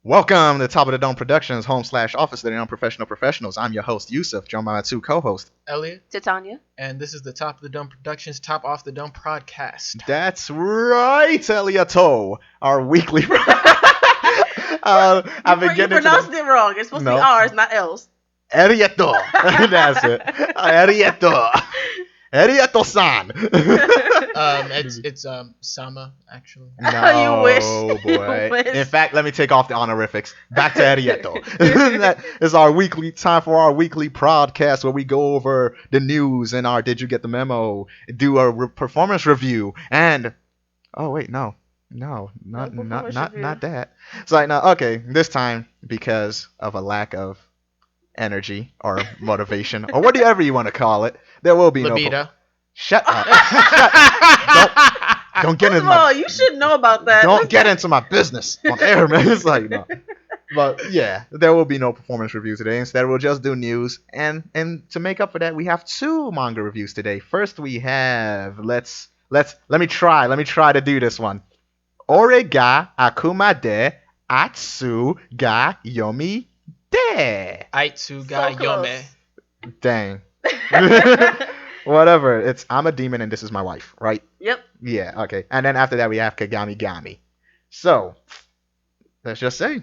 Welcome to Top of the Dome Productions, home/office of the unprofessional professionals. I'm your host, Yusuff, joined by my two co-hosts, Elliot, Titania, and this is the Top of the Dome Productions Top Off the Dome Prodcast. That's right, Elliot, our weekly... you pronounced it wrong. It's supposed to be R's, not L's. Elliot, that's it. Elliot-san. It's Sama actually. No, You wish. boy. You wish. In fact, let me take off the honorifics. Back to Arieto. That is our weekly time for our weekly podcast where we go over the news and our Did You Get the Memo, do a performance review, and not that. So okay, this time because of a lack of energy or motivation or whatever you want to call it, there will be libido. Shut up. Don't get into my... you should know about that. Don't get into my business on air, man. It's like, no. But yeah, there will be no performance review today. Instead, we'll just do news. And to make up for that, we have two manga reviews today. First, we have let me try to do this one. Ore ga Akuma de Aitsu ga Yome de. Aitsu ga Yome. Dang. Whatever. I'm a demon and this is my wife, right? Yep. Yeah, okay. And then after that we have Kagamigami. So, let's just say,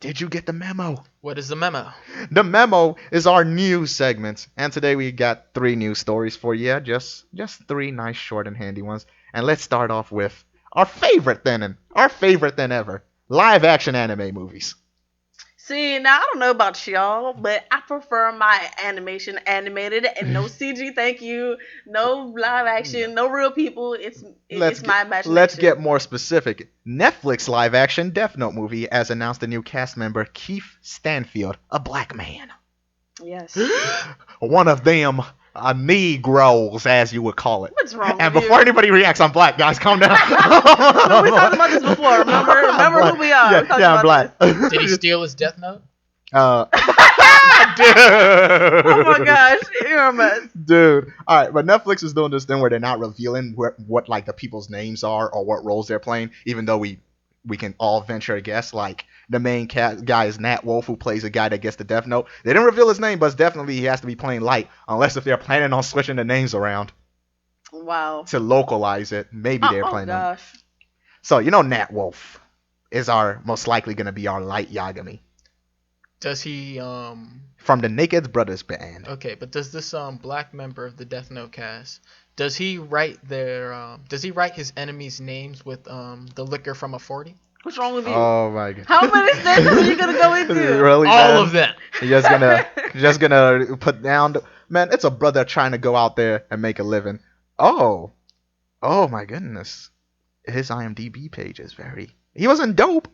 did you get the memo? What is the memo? The memo is our news segment. And today we got 3 news stories for you. Just 3 nice, short, and handy ones. And let's start off with our favorite then ever. Live action anime movies. See, now I don't know about y'all, but I prefer my animation animated and no CG, thank you. No live action, no real people. It's my imagination. Let's get more specific. Netflix live action Death Note movie has announced a new cast member, Keith Stanfield, a black man. Yes. One of them Negroes, as you would call it. What's wrong and with before you? anybody reacts, I'm black, guys. Calm down. We talked about this before. Remember who we are. Yeah, I'm black. Did he steal his Death Note? Dude. Oh my gosh, you're a mess. Dude. All right, but Netflix is doing this thing where they're not revealing what like the people's names are or what roles they're playing, even though we can all venture a guess. Like the main guy is Nat Wolf, who plays a guy that gets the Death Note. They didn't reveal his name, but definitely he has to be playing Light, unless if they're planning on switching the names around. Wow. To localize it, maybe they're planning. Oh gosh. So Nat Wolf is most likely gonna be our Light Yagami. Does he from the Naked Brothers band? Okay, but does this black member of the Death Note cast, does he write his enemies' names with the liquor from a 40? What's wrong with you? Oh my god. How many steps are you gonna go into? Really, all man? Of them. You're just gonna put down man, it's a brother trying to go out there and make a living. Oh my goodness. His IMDb page is he was in Dope.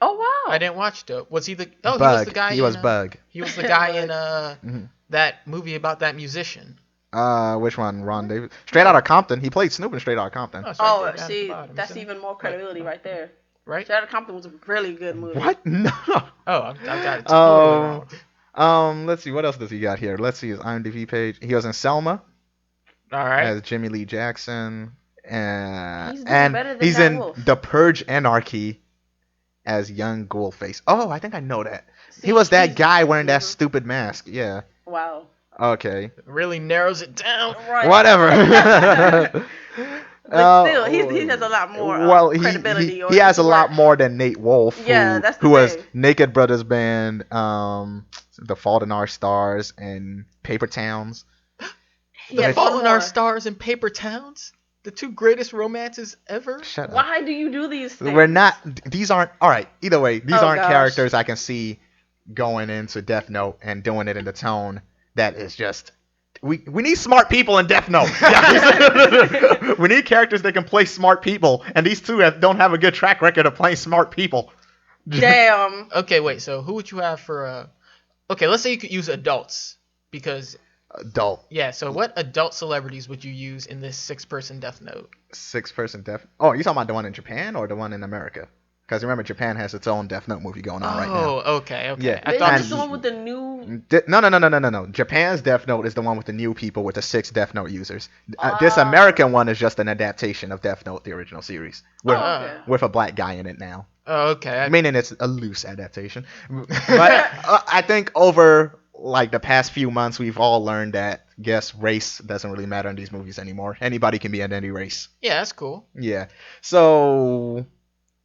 Oh wow! I didn't watch Dope. Was he the? Bug. He was the guy. He was Bug. He was the guy in that movie about that musician. Which one? Ron Davis. Straight Outta Compton. He played Snoop in Straight Outta Compton. Oh, see, that's even more credibility right there. Right. Straight Outta Compton was a really good movie. What? No. Oh, I've got it. Totally wrong. Let's see. What else does he got here? Let's see his IMDb page. He was in Selma. All right. As Jimmy Lee Jackson. He's in Wolf. The Purge Anarchy as young Ghoulface. Oh, I think I know that. He was that guy wearing that stupid mask. Yeah. Wow. Okay. It really narrows it down. Right. Whatever. But still, he has a lot more credibility. He has a lot more than Nate Wolf, who was Naked Brothers Band, The Fault in Our Stars, and Paper Towns. The Fault in Our Stars and Paper Towns? The 2 greatest romances ever? Shut up. Why do you do these things? These aren't, alright, either way, these aren't characters I can see going into Death Note and doing it in the tone that is just, we need smart people in Death Note. We need characters that can play smart people, and these 2 don't have a good track record of playing smart people. Damn. Okay, wait, so who would you have for, okay, let's say you could use adults, because... Adult. Yeah, so what adult celebrities would you use in this 6-person Death Note? 6-person Death... Oh, you talking about the one in Japan or the one in America? Because remember, Japan has its own Death Note movie going on right now. Oh, okay. Yeah. I Is thought this the one with the new? No. Japan's Death Note is the one with the new people with the 6 Death Note users. This American one is just an adaptation of Death Note, the original series, with a black guy in it now. Oh, okay. Meaning it's a loose adaptation. But I think over like the past few months, we've all learned that race doesn't really matter in these movies anymore. Anybody can be in any race. Yeah, that's cool. Yeah. So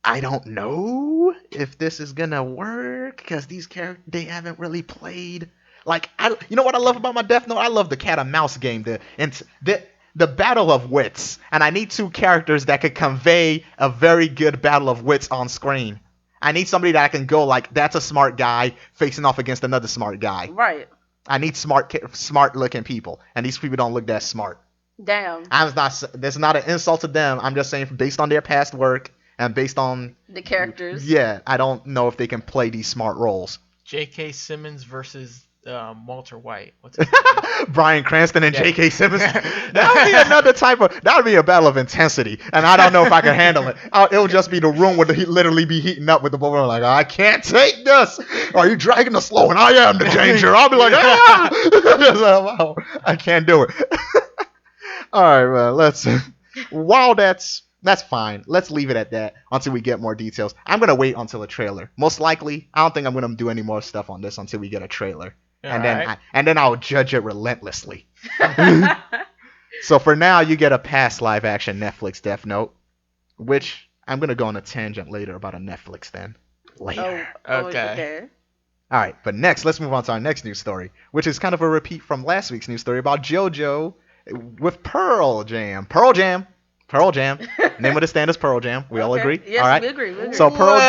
I don't know if this is gonna work because these characters, they haven't really played. Like, you know what I love about my Death Note? I love the cat and mouse game, the battle of wits, and I need 2 characters that could convey a very good battle of wits on screen. I need somebody that I can go like, that's a smart guy facing off against another smart guy. Right. I need smart looking people, and these people don't look that smart. Damn. That's not an insult to them. I'm just saying based on their past work and based on the characters. Yeah, I don't know if they can play these smart roles. J.K. Simmons versus Walter White. What's his name? Bryan Cranston and J.K. Simmons. That would be another that would be a battle of intensity, and I don't know if I can handle it. It would just be the room would literally be heating up with the both. Like, I can't take this. Are you dragging the slow? And I am the danger. I'll be like, wow, I can't do it. All right, well, while that's fine. Let's leave it at that until we get more details. I'm going to wait until a trailer. Most likely, I don't think I'm going to do any more stuff on this until we get a trailer. And then I'll judge it relentlessly. So for now, you get a past live action Netflix Death Note, which I'm going to go on a tangent later about a Netflix then. Later. Okay. All right, but next, let's move on to our next news story, which is kind of a repeat from last week's news story about Jojo with Pearl Jam. Pearl Jam. Name of the stand is Pearl Jam. We all agree? Yes, all right? we agree. So Pearl.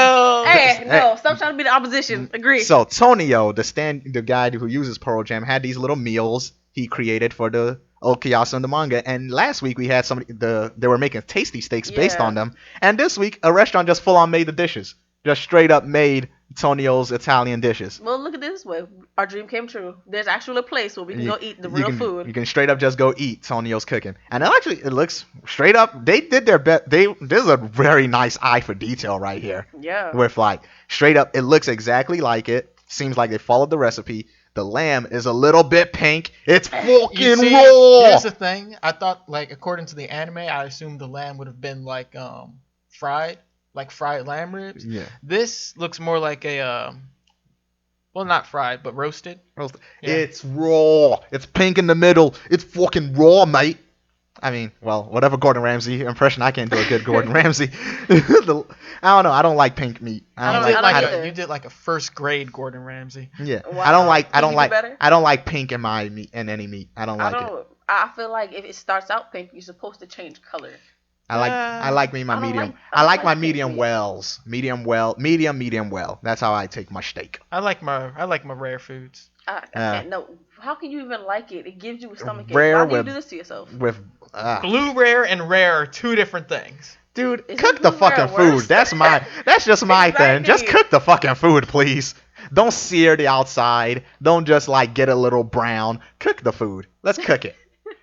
Stop trying to be the opposition. Agree. So Tonio, the guy who uses Pearl Jam, had these little meals he created for the Okuyasu and the manga. And last week we had they were making tasty steaks based on them. And this week a restaurant just full on made the dishes. Just straight up made Tonio's Italian dishes. Well, look at this way. Our dream came true. There's actually a place where we can go eat the real food. You can straight up just go eat Tonio's cooking. And it looks straight up. They did their best. There's a very nice eye for detail right here. Yeah. With like straight up, it looks exactly like it. Seems like they followed the recipe. The lamb is a little bit pink. It's fucking raw. Here's the thing. I thought, like, according to the anime, I assumed the lamb would have been like fried. Like fried lamb ribs. Yeah. This looks more like a, well, not fried, but roasted. Yeah. It's raw. It's pink in the middle. It's fucking raw, mate. I mean, well, whatever Gordon Ramsay impression, I can't do a good Gordon Ramsay. I don't know. I don't like pink meat. You did like a first grade Gordon Ramsay. Yeah. Wow. I don't like pink in my meat in any meat. I don't like it. I feel like if it starts out pink, you're supposed to change color. I like my medium. I like my medium wells. Medium well. That's how I take my steak. I like my rare foods. No, how can you even like it? It gives you a stomach ache. Rare. Why do you do this to yourself? Blue rare and rare are 2 different things. Dude, cook the fucking food. That's just my thing. Just cook the fucking food, please. Don't sear the outside. Don't just like get a little brown. Cook the food. Let's cook it.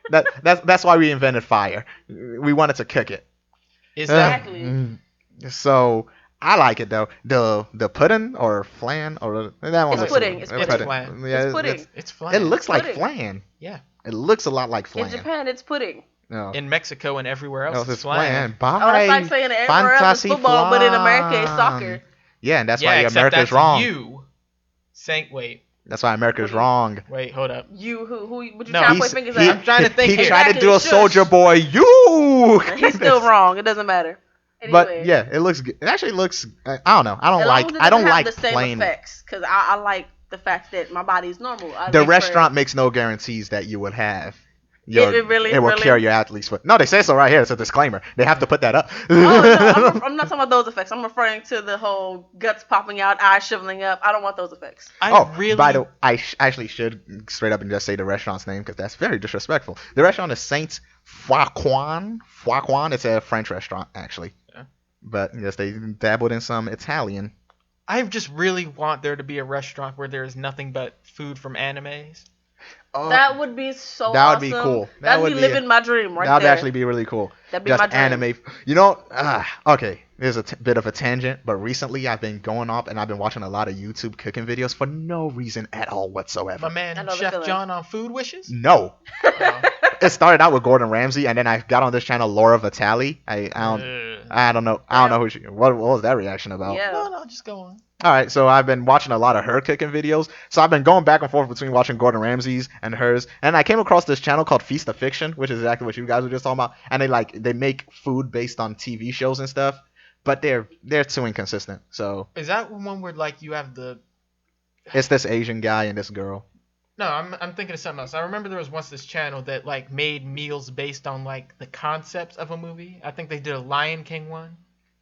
That's why we invented fire. We wanted to cook it. Exactly. So I like it though. The pudding or flan or that one. It's pudding. It's flan. Yeah, it's pudding. It's flan. It looks like flan. Yeah. It looks a lot like flan. In Japan, it's pudding. No. In Mexico and everywhere else, it's flan. That's like saying everywhere else it's football, but in America it's soccer. Yeah, and that's why America's wrong. Wait. That's why America's wrong. Wait, hold up. You who would you try to point fingers at? I'm trying to think. He tried to do a Soldier Boy. He's still wrong. It doesn't matter. Anyway. But yeah, it looks good. It actually looks. I don't know. I don't like the same plain effects because I like the fact that my body is normal. The restaurant makes no guarantees that you would have. It will carry your athlete's foot. No, they say so right here. It's a disclaimer. They have to put that up. Oh, no, I'm not talking about those effects. I'm referring to the whole guts popping out, eyes shriveling up. I don't want those effects. By the way, I actually should straight up and just say the restaurant's name because that's very disrespectful. The restaurant is Saint Fauquon. Fauquon. It's a French restaurant actually. Yeah. But yes, they dabbled in some Italian. I just really want there to be a restaurant where there is nothing but food from animes. That would be so That would awesome. be cool. That'd be living my dream right that would there. actually be really cool. That'd be Just my dream. anime. You know, okay, there's a bit of a tangent, but recently I've been going up and I've been watching a lot of YouTube cooking videos for no reason at all whatsoever. My man, Chef John on Food Wishes? No. It started out with Gordon Ramsay, and then I got on this channel, Laura Vitale. I don't know. I don't know who she. What was that reaction about? Yeah. No, just go on. All right, so I've been watching a lot of her cooking videos. So I've been going back and forth between watching Gordon Ramsay's and hers. And I came across this channel called Feast of Fiction, which is exactly what you guys were just talking about. And they make food based on TV shows and stuff, but they're too inconsistent. So is that one where like you have the? It's this Asian guy and this girl. No, I'm thinking of something else. I remember there was once this channel that like made meals based on like the concepts of a movie. I think they did a Lion King one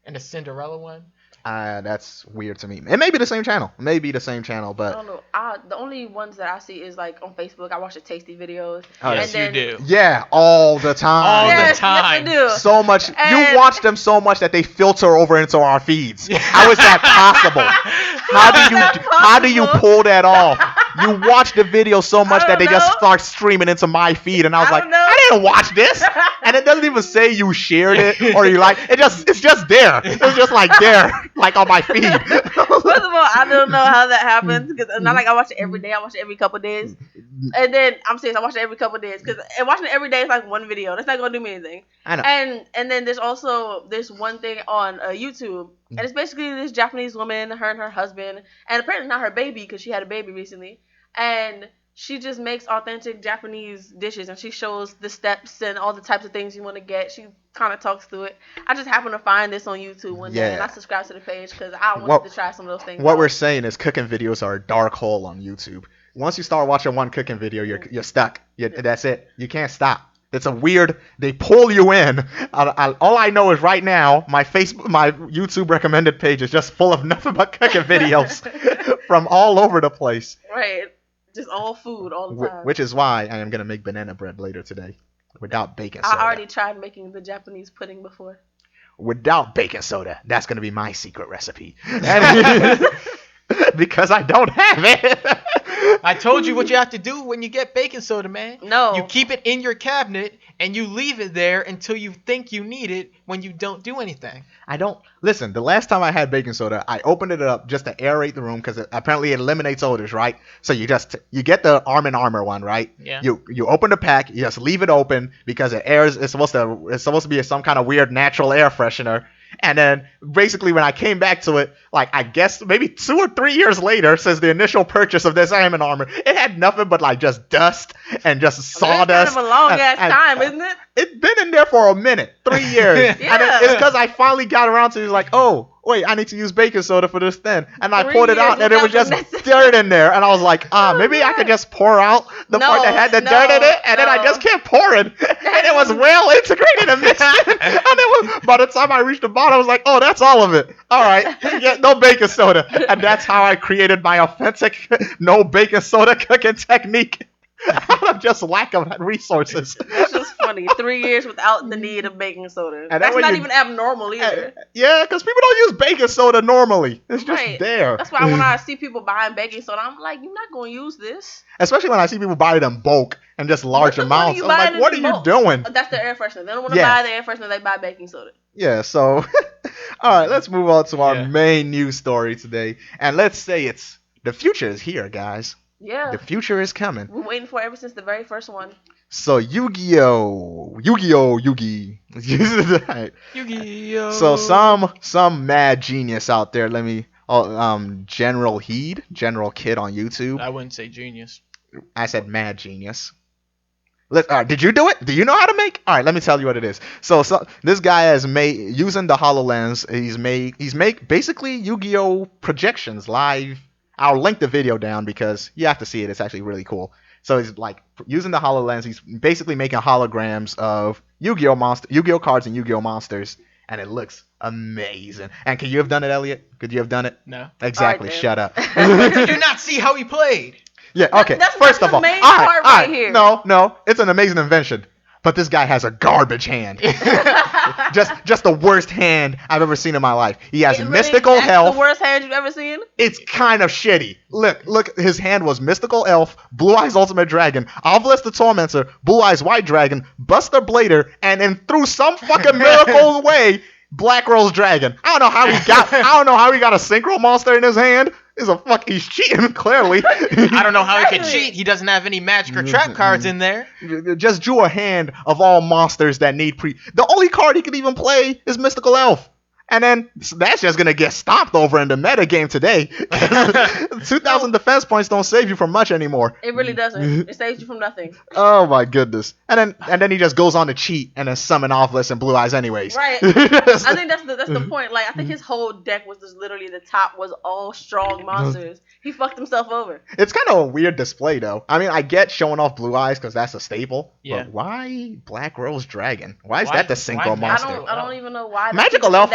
and a Cinderella one. That's weird to me. It may be the same channel. It may be the same channel, but I don't know. The only ones that I see is like on Facebook. I watch the tasty videos. Oh, yes, and you do. Yeah, all the time. All yes, the time. Yes, I do. So much. And you watch them so much that they filter over into our feeds. How is that possible? How do you pull that off? You watch the video so much that they just start streaming into my feed, and I was like, I didn't watch this, and it doesn't even say you shared it or you like. It's just there. It's just like there, like on my feed. First of all, I don't know how that happens because it's not like I watch it every day. I watch it every couple of days, and then I'm serious. I watch it every couple of days because watching it every day is like one video. That's not gonna do me anything. I know. And then there's also this one thing on YouTube, and it's basically this Japanese woman, her and her husband, and apparently not her baby because she had a baby recently, and she just makes authentic Japanese dishes, and she shows the steps and all the types of things you want to get. She kind of talks through it. I just happened to find this on YouTube one day, and I subscribed to the page because I wanted to try some of those things. What we're saying is cooking videos are a dark hole on YouTube. Once you start watching one cooking video, you're stuck. That's it. You can't stop. It's a weird. They pull you in. All I know is right now my YouTube recommended page is just full of nothing but cooking videos from all over the place. Right. Just all food all the time. Which is why I am gonna make banana bread later today, without baking soda. I already tried making the Japanese pudding before. Without baking soda. That's gonna be my secret recipe. Because I don't have it. I told you what you have to do when you get baking soda, man. No. You keep it in your cabinet and you leave it there until you think you need it when you don't do anything. Listen, the last time I had baking soda, I opened it up just to aerate the room because apparently it eliminates odors, right? So you get the Arm & Armor one, right? Yeah. You open the pack, you just leave it open because it's supposed to be some kind of weird natural air freshener. And then basically when I came back to it, like I guess maybe 2 or 3 years later, since the initial purchase of this Arm & Armor, it had nothing but like just dust and just sawdust. That's kind of a long ass time, isn't it? It's been in there for a minute, 3 years. Yeah. And it's because I finally got around to it, like, oh, wait, I need to use baking soda for this then. And I pulled it out and it was just dirt in there. And I was like, maybe I could just pour out the part that had the dirt in it. And then I just kept pouring. And it was well integrated and mixed in. And by the time I reached the bottom, I was like, oh, that's all of it. All right, yeah, no baking soda. And that's how I created my authentic no baking soda cooking technique. Out of just lack of resources. That's just funny. 3 years without the need of baking soda. And that's not even abnormal either. Yeah, because people don't use baking soda normally. It's just there. That's why when I see people buying baking soda, I'm like, you're not going to use this. Especially when I see people buy it in bulk and just large amounts. I'm like, what are you doing? That's the air freshener. They don't want to buy the air freshener. They buy baking soda. Yeah, so, all right, let's move on to our main news story today. And let's say the future is here, guys. Yeah. The future is coming. We're waiting for it ever since the very first one. So Yu-Gi-Oh! Yugi. Yu-Gi-Oh! So some mad genius out there, General Kid on YouTube. I wouldn't say genius. I said mad genius. Did you do it? Do you know how to make? All right, let me tell you what it is. So this guy has made, using the HoloLens, he's made basically Yu-Gi-Oh! Projections live. I'll link the video down because you have to see it. It's actually really cool. So he's like using the HoloLens. He's basically making holograms of Yu-Gi-Oh cards and Yu-Gi-Oh monsters, and it looks amazing. And could you have done it, Elliot? Could you have done it? No. Exactly. Right, shut up. Did you not see how he played? Yeah. Okay. That's First of all, the main part right here. No, it's an amazing invention. but this guy has a garbage hand. just the worst hand I've ever seen in my life. He has mystical health. The worst hand you've ever seen? It's kind of shitty. Look, his hand was Mystical Elf, Blue Eyes Ultimate Dragon, Obelisk the Tormentor, Blue Eyes White Dragon, Buster Blader, and then through some fucking miracle way, Black Rose Dragon. I don't know how he got a synchro monster in his hand. He's cheating, clearly. I don't know how he could cheat. He doesn't have any magic or trap cards in there. Just drew a hand of all monsters that need The only card he could even play is Mystical Elf. And then that's just going to get stomped over in the meta game today. 2,000 defense points don't save you from much anymore. It really doesn't. It saves you from nothing. Oh my goodness. And then he just goes on to cheat and then summon Obelisk and Blue Eyes anyways. Right. I think that's the point. Like, I think his whole deck was just literally the top was all strong monsters. He fucked himself over. It's kind of a weird display though. I mean, I get showing off Blue Eyes because that's a staple. Yeah. But why Black Rose Dragon? Why is that the synchro monster? I don't even know why. Magical Elf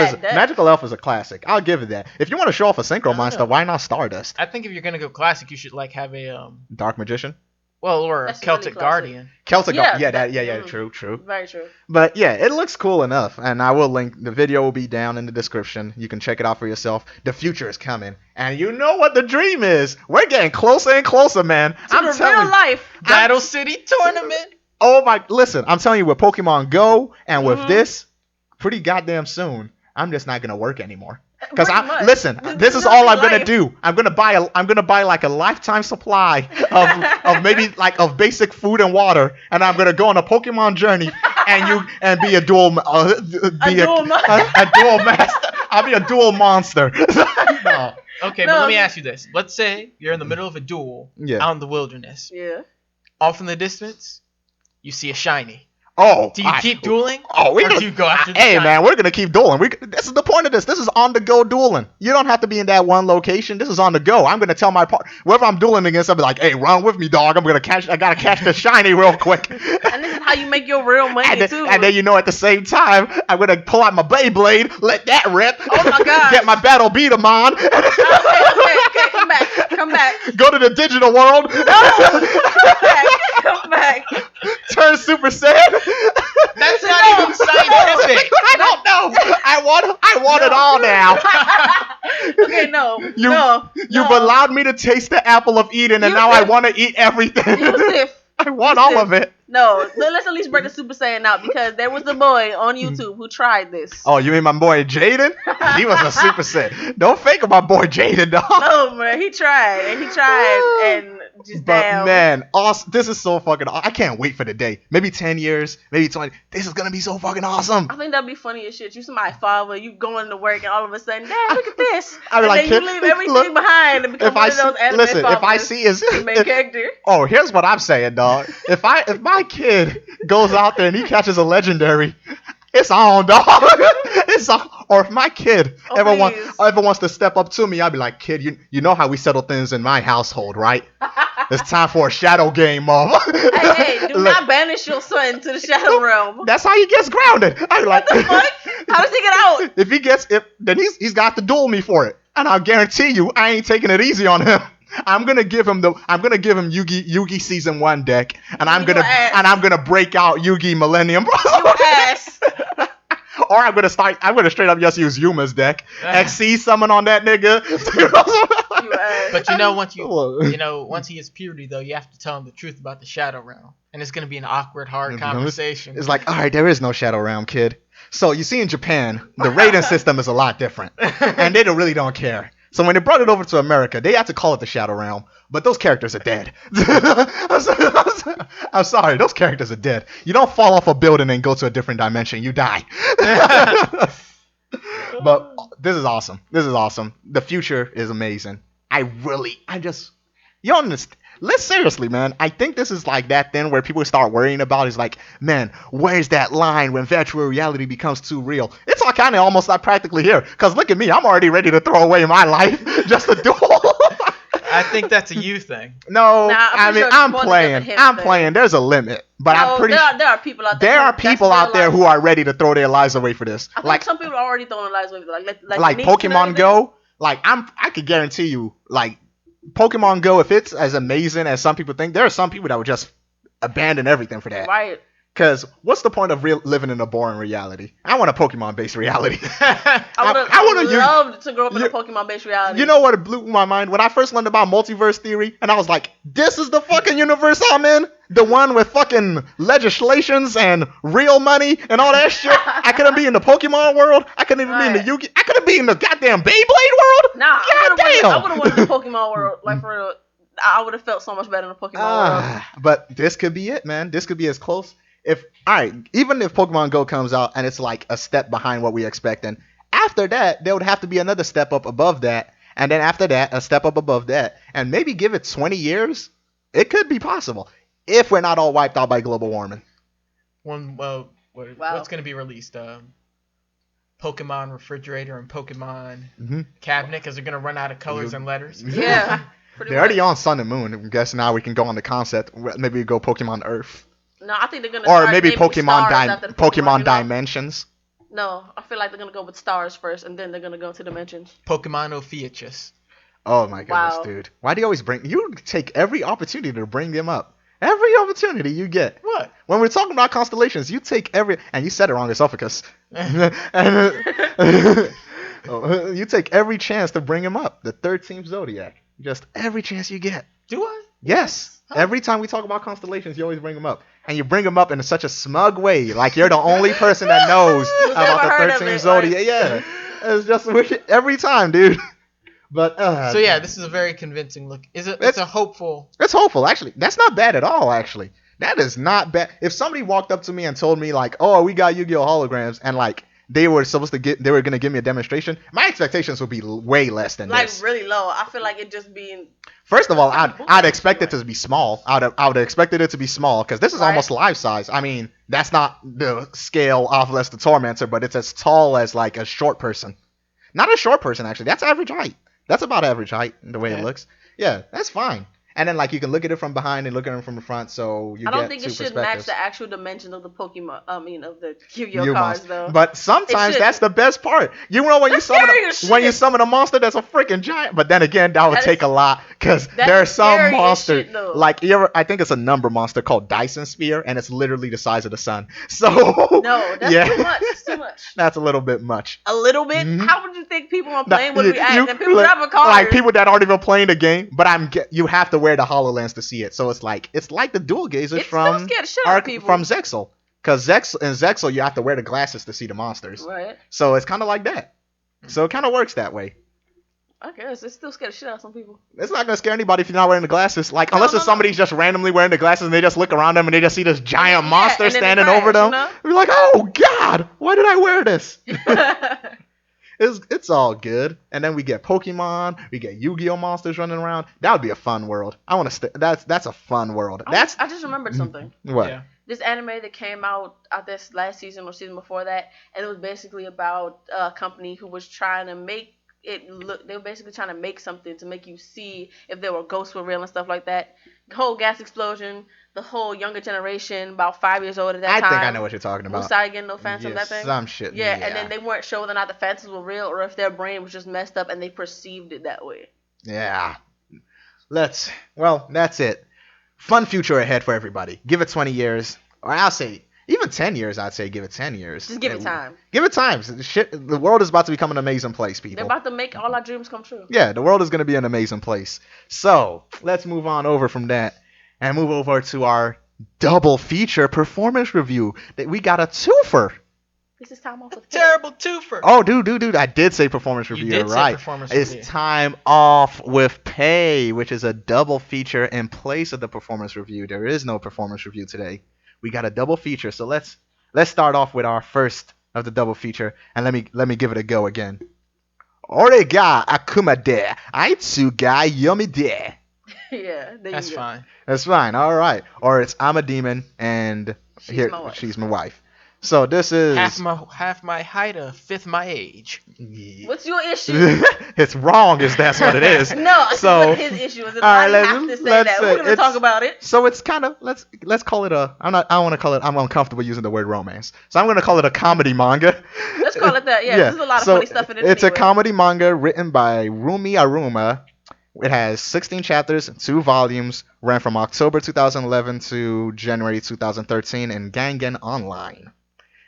is a classic. I'll give it that. If you want to show off a synchro monster, why not Stardust? I think if you're gonna go classic, you should like have a Dark Magician. Well, or That's a Celtic really Guardian. Guardian. True. Very true. But yeah, it looks cool enough, and I will link. The video will be down in the description. You can check it out for yourself. The future is coming, and you know what the dream is. We're getting closer and closer, man. I'm telling real life Battle City Tournament. Oh my! Listen, I'm telling you, with Pokemon Go and with this, pretty goddamn soon, I'm just not gonna work anymore. Because this is all I'm gonna do. I'm gonna buy like a lifetime supply of basic food and water, and I'm gonna go on a Pokemon journey and be a dual master. I'll be a dual monster. No. Okay, but let me ask you this. Let's say you're in the middle of a duel out in the wilderness. Yeah. Off in the distance, you see a shiny. Oh, do you keep dueling? Or do you go after the shiny? Man, we're gonna keep dueling. This is the point of this. This is on the go dueling. You don't have to be in that one location. This is on the go. I'm gonna tell my partner, whoever I'm dueling against, I'll be like, "Hey, run with me, dog. I gotta catch the shiny real quick." And this is how you make your real money too. And then at the same time, I'm gonna pull out my Beyblade, let that rip. Oh my god! Get my Battle Beat 'em on. Okay, come back. Go to the digital world. Come back. Turn Super Saiyan. That's not even scientific. I don't know. I want it all now. Okay, no. You've allowed me to taste the apple of Eden, and now I want to eat everything. I want all of it. No, let's at least break the Super Saiyan out, because there was a boy on YouTube who tried this. Oh, you mean my boy Jaden? He was a Super Saiyan. Don't fake my boy Jaden, dog. No, man, he tried and just damn. But man, awesome. This is so fucking awesome. I can't wait for the day. Maybe 10 years, maybe 20. This is gonna be so fucking awesome. I think that'd be funny as shit. You see my father, you going to work, and all of a sudden, Dad, look at this. I mean, and then you leave everything behind and become one of those anime fathers. If I see his main character. Oh, here's what I'm saying, dog. If my kid goes out there and he catches a legendary, it's on, dog. It's on. Or if my kid ever wants to step up to me, I'll be like, kid, you know how we settle things in my household, right? It's time for a shadow game, mom. Hey, do not banish your son to the shadow realm. That's how he gets grounded. I'm like, what the fuck? How does he get out? Then he's got to duel me for it, and I'll guarantee you, I ain't taking it easy on him. I'm gonna give him Yugi Season 1 deck, and I'm gonna break out Yugi Millennium. You ass. Or I'm gonna straight up just use Yuma's deck. XC summon on that nigga. But once he hits puberty though, you have to tell him the truth about the Shadow Realm. And it's gonna be an awkward, hard conversation. It's like, alright, there is no Shadow Realm, kid. So you see in Japan, the rating system is a lot different. And they really don't care. So when they brought it over to America, they had to call it the Shadow Realm, but those characters are dead. I'm sorry, those characters are dead. You don't fall off a building and go to a different dimension. You die. But this is awesome. The future is amazing. You don't understand. Seriously, man. I think this is like that thing where people start worrying about is like, man, where's that line when virtual reality becomes too real? It's all kind of almost like practically here. Because look at me. I'm already ready to throw away my life just to duel. I think that's a you thing. No, I'm playing. There's a limit. But I'm pretty sure there are people out there. There are people out there who are ready to throw their lives away for this. I think some people are already throwing their lives away for this. Like Pokemon Go. Like I could guarantee you, like Pokemon Go, if it's as amazing as some people think, there are some people that would just abandon everything for that. Right. Because what's the point of living in a boring reality? I want a Pokemon-based reality. I would have loved to grow up in a Pokemon-based reality. You know what blew my mind? When I first learned about multiverse theory, and I was like, this is the fucking universe I'm in? The one with fucking legislations and real money and all that shit? I couldn't be in the Pokemon world. I couldn't even be in the Yu-Gi. I couldn't be in the goddamn Beyblade world? Nah, I would have wanted the Pokemon world. Like, for real. I would have felt so much better in the Pokemon world. But this could be it, man. This could be as close. Even if Pokemon Go comes out and it's like a step behind what we expect, and after that, there would have to be another step up above that, and then after that, a step up above that, and maybe give it 20 years. It could be possible if we're not all wiped out by global warming. What's going to be released? Pokemon refrigerator and Pokemon cabinet, because they're going to run out of colors and letters. Yeah. They're already on Sun and Moon. I guess now we can go on the concept. Maybe we go Pokemon Earth. No, I think they're gonna. Or maybe Pokemon Dimensions. No, I feel like they're gonna go with stars first, and then they're gonna go to dimensions. Pokemon Ophiuchus. Oh my goodness, dude! Why do you always you take every opportunity to bring them up? Every opportunity you get. What? When we're talking about constellations, you take and you said it wrong, esophagus. You take every chance to bring him up. The 13th zodiac. Just every chance you get. Do I? Yes. Huh? Every time we talk about constellations, you always bring them up. And you bring them up in such a smug way. Like you're the only person that knows about the 13th zodiac. Yeah. It's just wicked every time, dude. But so yeah, this is a very convincing look. It's a hopeful. It's hopeful, actually. That's not bad at all, actually. That is not bad. If somebody walked up to me and told me like, "Oh, we got Yu-Gi-Oh holograms," and like they were gonna give me a demonstration, my expectations would be way less than this. Like really low. I feel like it just being. First of all, I'd expect it to be small. I would have expected it to be small because this is almost life size. I mean, that's not the scale of Less the Tormentor, but it's as tall as like a short person. Not a short person, actually. That's average height. That's about average height the way it looks. Yeah, that's fine. And then like you can look at it from behind and look at it from the front, so you get two perspectives. I don't think it should match the actual dimension of the Pokemon. Of the Yu-Gi-Oh cards though. But sometimes that's the best part. You know when you summon a monster that's a freaking giant. But then again, that would take a lot because there are some monsters like I think it's a number monster called Dyson Sphere, and it's literally the size of the sun. So no, that's too much. That's too much. That's a little bit much. A little bit? Mm-hmm. How would you think people are playing would react? And people have a card. Like people that aren't even playing the game, but you have to wear the HoloLens to see it. So it's like the dual gazers from Zexal. Because in Zexal you have to wear the glasses to see the monsters. Right. So it's kind of like that. So it kind of works that way. I guess it still scares the shit out of some people. It's not gonna scare anybody if you're not wearing the glasses. Like unless it's somebody's just randomly wearing the glasses and they just look around them and they just see this giant monster standing over them. You're like, oh God, why did I wear this? It's all good. And then we get Pokemon, we get Yu-Gi-Oh monsters running around. That would be a fun world. I want to that's a fun world. I just remembered something. What? Yeah. This anime that came out this last season or season before that, and it was basically about a company who was trying to make it look. They were basically trying to make something to make you see if there were ghosts were real and stuff like that. The whole gas explosion, the whole younger generation, about 5 years old at that time. I think I know what you're talking about. Who started getting no phantom, that thing? Some shit. Yeah, and then they weren't sure whether or not the phantoms were real or if their brain was just messed up and they perceived it that way. Yeah. That's it. Fun future ahead for everybody. Give it 20 years. Or I'll say, even 10 years, I'd say give it 10 years. Just give it time. Give it time. The world is about to become an amazing place, people. They're about to make all our dreams come true. Yeah, the world is going to be an amazing place. So, let's move on over from that and move over to our double feature performance review. We got a twofer. This is time off with pay. Terrible twofer. Oh, dude. I did say performance review. You're right. It's time off with pay, which is a double feature in place of the performance review. There is no performance review today. We got a double feature, so let's start off with our first of the double feature, and let me give it a go again. Ore ga Akuma de, Aitsu ga Yome de. Yeah, that's fine. That's fine. All right. Or it's I'm a demon, and she's my wife. So this is half my height, a fifth my age. Yeah. What's your issue? It's wrong, if that's what it is. No, so what his issue is. All right, have to say that. We're gonna talk about it. So it's kind of let's call it a. I don't want to call it. I'm uncomfortable using the word romance, so I'm gonna call it a comedy manga. Let's call it that. Yeah. There's a lot of funny stuff in it. It's a comedy manga written by Rumi Aruma, It has 16 chapters, 2 volumes, ran from October 2011 to January 2013 in Gangan Online.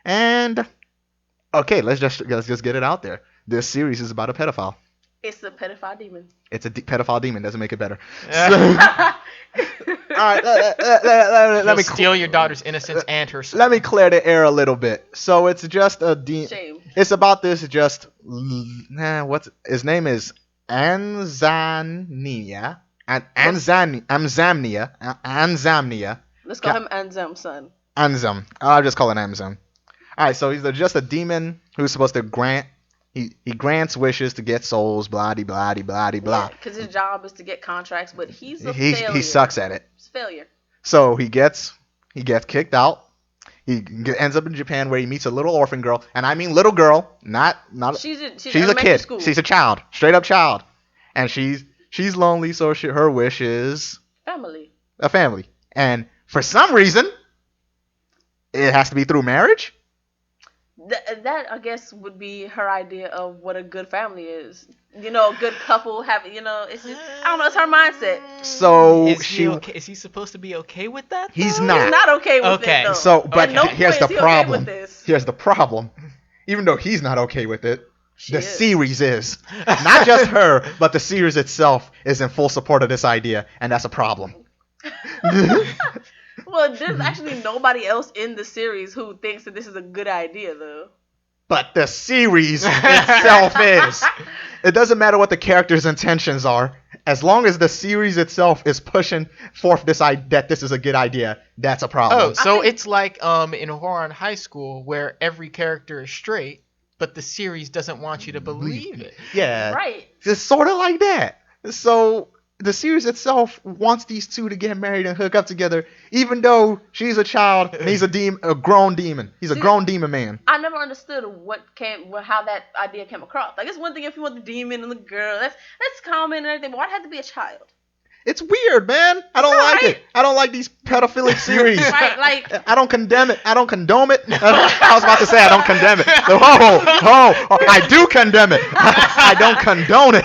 And okay, let's just get it out there. This series is about a pedophile. It's a pedophile demon. It's a pedophile demon. Doesn't make it better. Yeah. All right, let me steal your daughter's innocence and her soul. Let me clear the air a little bit. So it's just a Shame. It's about this what's his name is Anzania. Anzamnia. Let's call him Anzam, son. Anzam. I'll just call it Anzam. All right, so he's just a demon who's supposed to grant. He grants wishes to get souls, blah de blah de blah de blah. Because his job is to get contracts, but he's a failure. He sucks at it. It's a failure. So he gets kicked out. He ends up in Japan where he meets a little orphan girl, and I mean little girl, not. She's a kid. School. She's a child, straight up child, and she's lonely. So her wish is a family, and for some reason, it has to be through marriage. That I guess would be her idea of what a good family is. You know, a good couple have. You know, it's just, I don't know. It's her mindset. So is he supposed to be okay with that? He's not. He's not okay with it. Though. So, but here's the problem. Okay with this. Here's the problem. Even though he's not okay with it, the is. series is. Not just her, but the series itself is in full support of this idea, and that's a problem. Well, there's actually nobody else in the series who thinks that this is a good idea, though. But the series itself is. It doesn't matter what the character's intentions are. As long as the series itself is pushing forth this idea that this is a good idea, that's a problem. Oh, so it's like in Horror in High School where every character is straight, but the series doesn't want you to believe it. Yeah. Right. It's sort of like that. So the series itself wants these two to get married and hook up together, even though she's a child and he's a grown demon. He's a grown demon man. I never understood how that idea came across. Like, it's one thing if you want the demon and the girl, that's common and everything, but why'd it have to be a child? It's weird, man. I don't like it. I don't like these pedophilic series. Right, like I don't condemn it. I don't condone it. I was about to say I don't condemn it. I do condemn it. I don't condone it.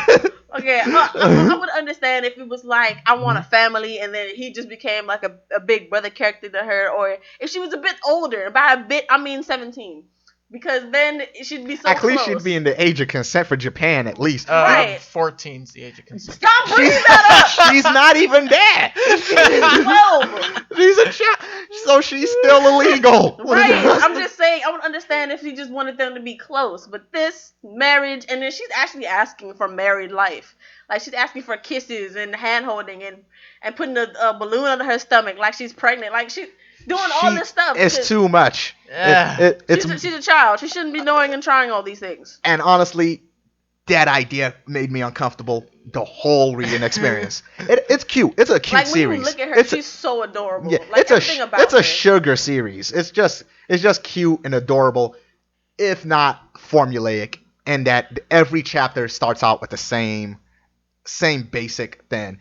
Okay, I would understand if it was like, I want a family, and then he just became like a big brother character to her, or if she was a bit older. By a bit, I mean 17. Because then she'd be so At close. least she'd be in the age of consent for Japan, at least. Right. 14's the age of consent. Stop bringing that up! She's not even that. She's 12. She's a child. So she's still illegal. Right. I'm just saying, I would understand if she just wanted them to be close. But this, marriage, and then she's actually asking for married life. Like, she's asking for kisses and hand-holding and putting a balloon under her stomach like she's pregnant. Like, she's doing all this stuff. It's too much. She's a child. She shouldn't be knowing and trying all these things. And honestly, that idea made me uncomfortable the whole reading experience. It's cute. It's a cute series. When you look at her, she's so adorable. Yeah, like, it's a sugar series. It's just cute and adorable, if not formulaic, and that every chapter starts out with the same basic thing.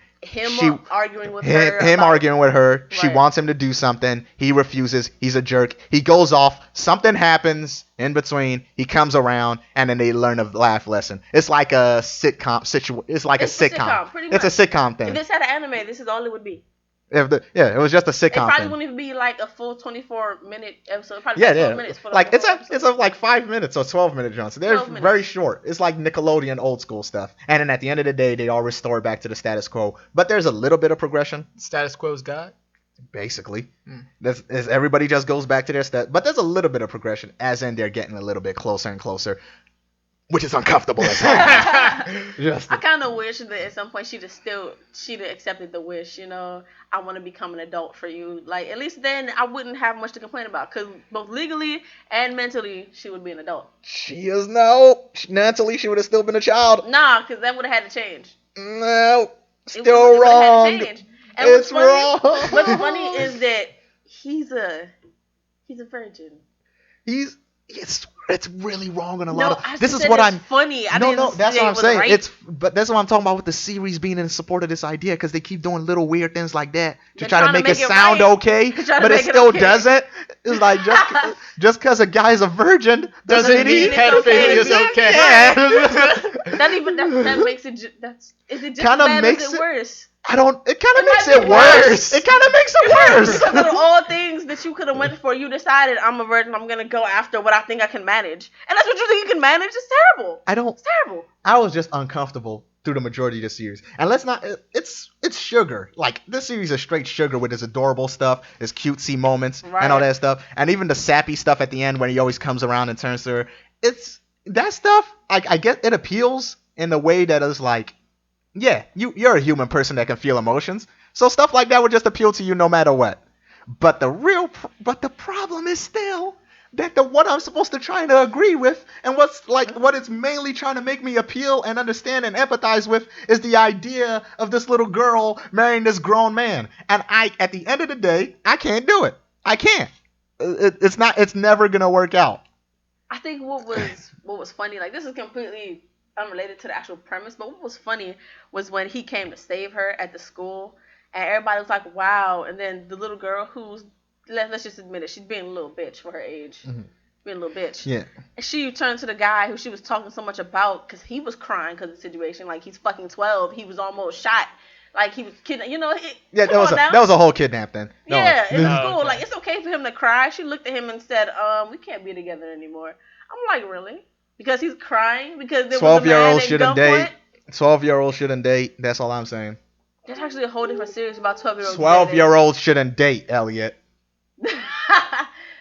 Arguing with her. Right. She Right. wants him to do something. He refuses. He's a jerk. He goes off. Something happens in between. He comes around, and then they learn a life lesson. It's like a sitcom. It's like a sitcom. Pretty It's much. a sitcom thing. If this had an anime, this is all it would be. It was just a It sitcom probably thing. wouldn't even be like a full 24-minute episode. Probably Yeah, 12 minutes for the like whole it's episode. like 5 minutes or 12-minute jumps. They're 12 minutes. very short. It's like Nickelodeon old school stuff. And then at the end of the day, they all restore back to the status quo. But there's a little bit of progression. Status quo's God. Basically, everybody just goes back to their stat. But there's a little bit of progression, as in they're getting a little bit closer and closer, which is uncomfortable as hell. I kind of wish that at some point she'd have accepted the wish. You know, I want to become an adult for you. Like, at least then I wouldn't have much to complain about, because both legally and mentally she would be an adult. She is no. Mentally, she would have still been a child. Nah, because that would have had to change. No, still It would've wrong. had to change. And It's wrong. What's funny is that he's a virgin. It's It's really wrong on a No, lot of. I This just is said what it's I'm. funny. I No, didn't no, that's say what it I'm was saying. right. But that's what I'm talking about with the series being in support of this idea because they keep doing little weird things like that to They're try to trying to make it make it sound right. okay, They're trying to but it make it still okay. doesn't. It's like just because a guy's a virgin Doesn't mean mean it's pedophilia is okay. okay. Yeah. That makes it. Is it just Kinda as bad makes as it it- worse? I don't. It kind of It makes might it be worse. worse. It kind of makes it worse. Because out of all things that you could have went for, you decided I'm a virgin. I'm gonna go after what I think I can manage, and that's what you think you can manage. It's terrible. I don't. It's terrible. I was just uncomfortable through the majority of the series. And let's not. It's sugar. Like this series is straight sugar with its adorable stuff, its cutesy moments, Right. and all that stuff, and even the sappy stuff at the end when he always comes around and turns to her. It's that stuff. I get it appeals in the way that is like, yeah, you're a human person that can feel emotions, so stuff like that would just appeal to you no matter what. But the problem is still that the what I'm supposed to try to agree with and what it's mainly trying to make me appeal and understand and empathize with is the idea of this little girl marrying this grown man. And at the end of the day, I can't do it. I can't. It's never gonna work out. I think what was funny, like this is completely unrelated to the actual premise, but what was funny was when he came to save her at the school, and everybody was like, "Wow!" And then the little girl who's let's just admit it, she's being a little bitch for her age, being a little bitch. Yeah. And she turned to the guy who she was talking so much about because he was crying because of the situation. Like he's fucking 12, he was almost shot. Like he was kidnapped. You know. Yeah, that was a whole kidnap then. Yeah, in the Oh, school, okay. like it's okay for him to cry. She looked at him and said, "We can't be together anymore." I'm like, really? Because he's crying because there was a man 12-year-old at shouldn't gunpoint? date. 12-year-old shouldn't date. That's all I'm saying. There's actually a whole different series about 12-year-olds. 12-year-olds shouldn't date, Elliot.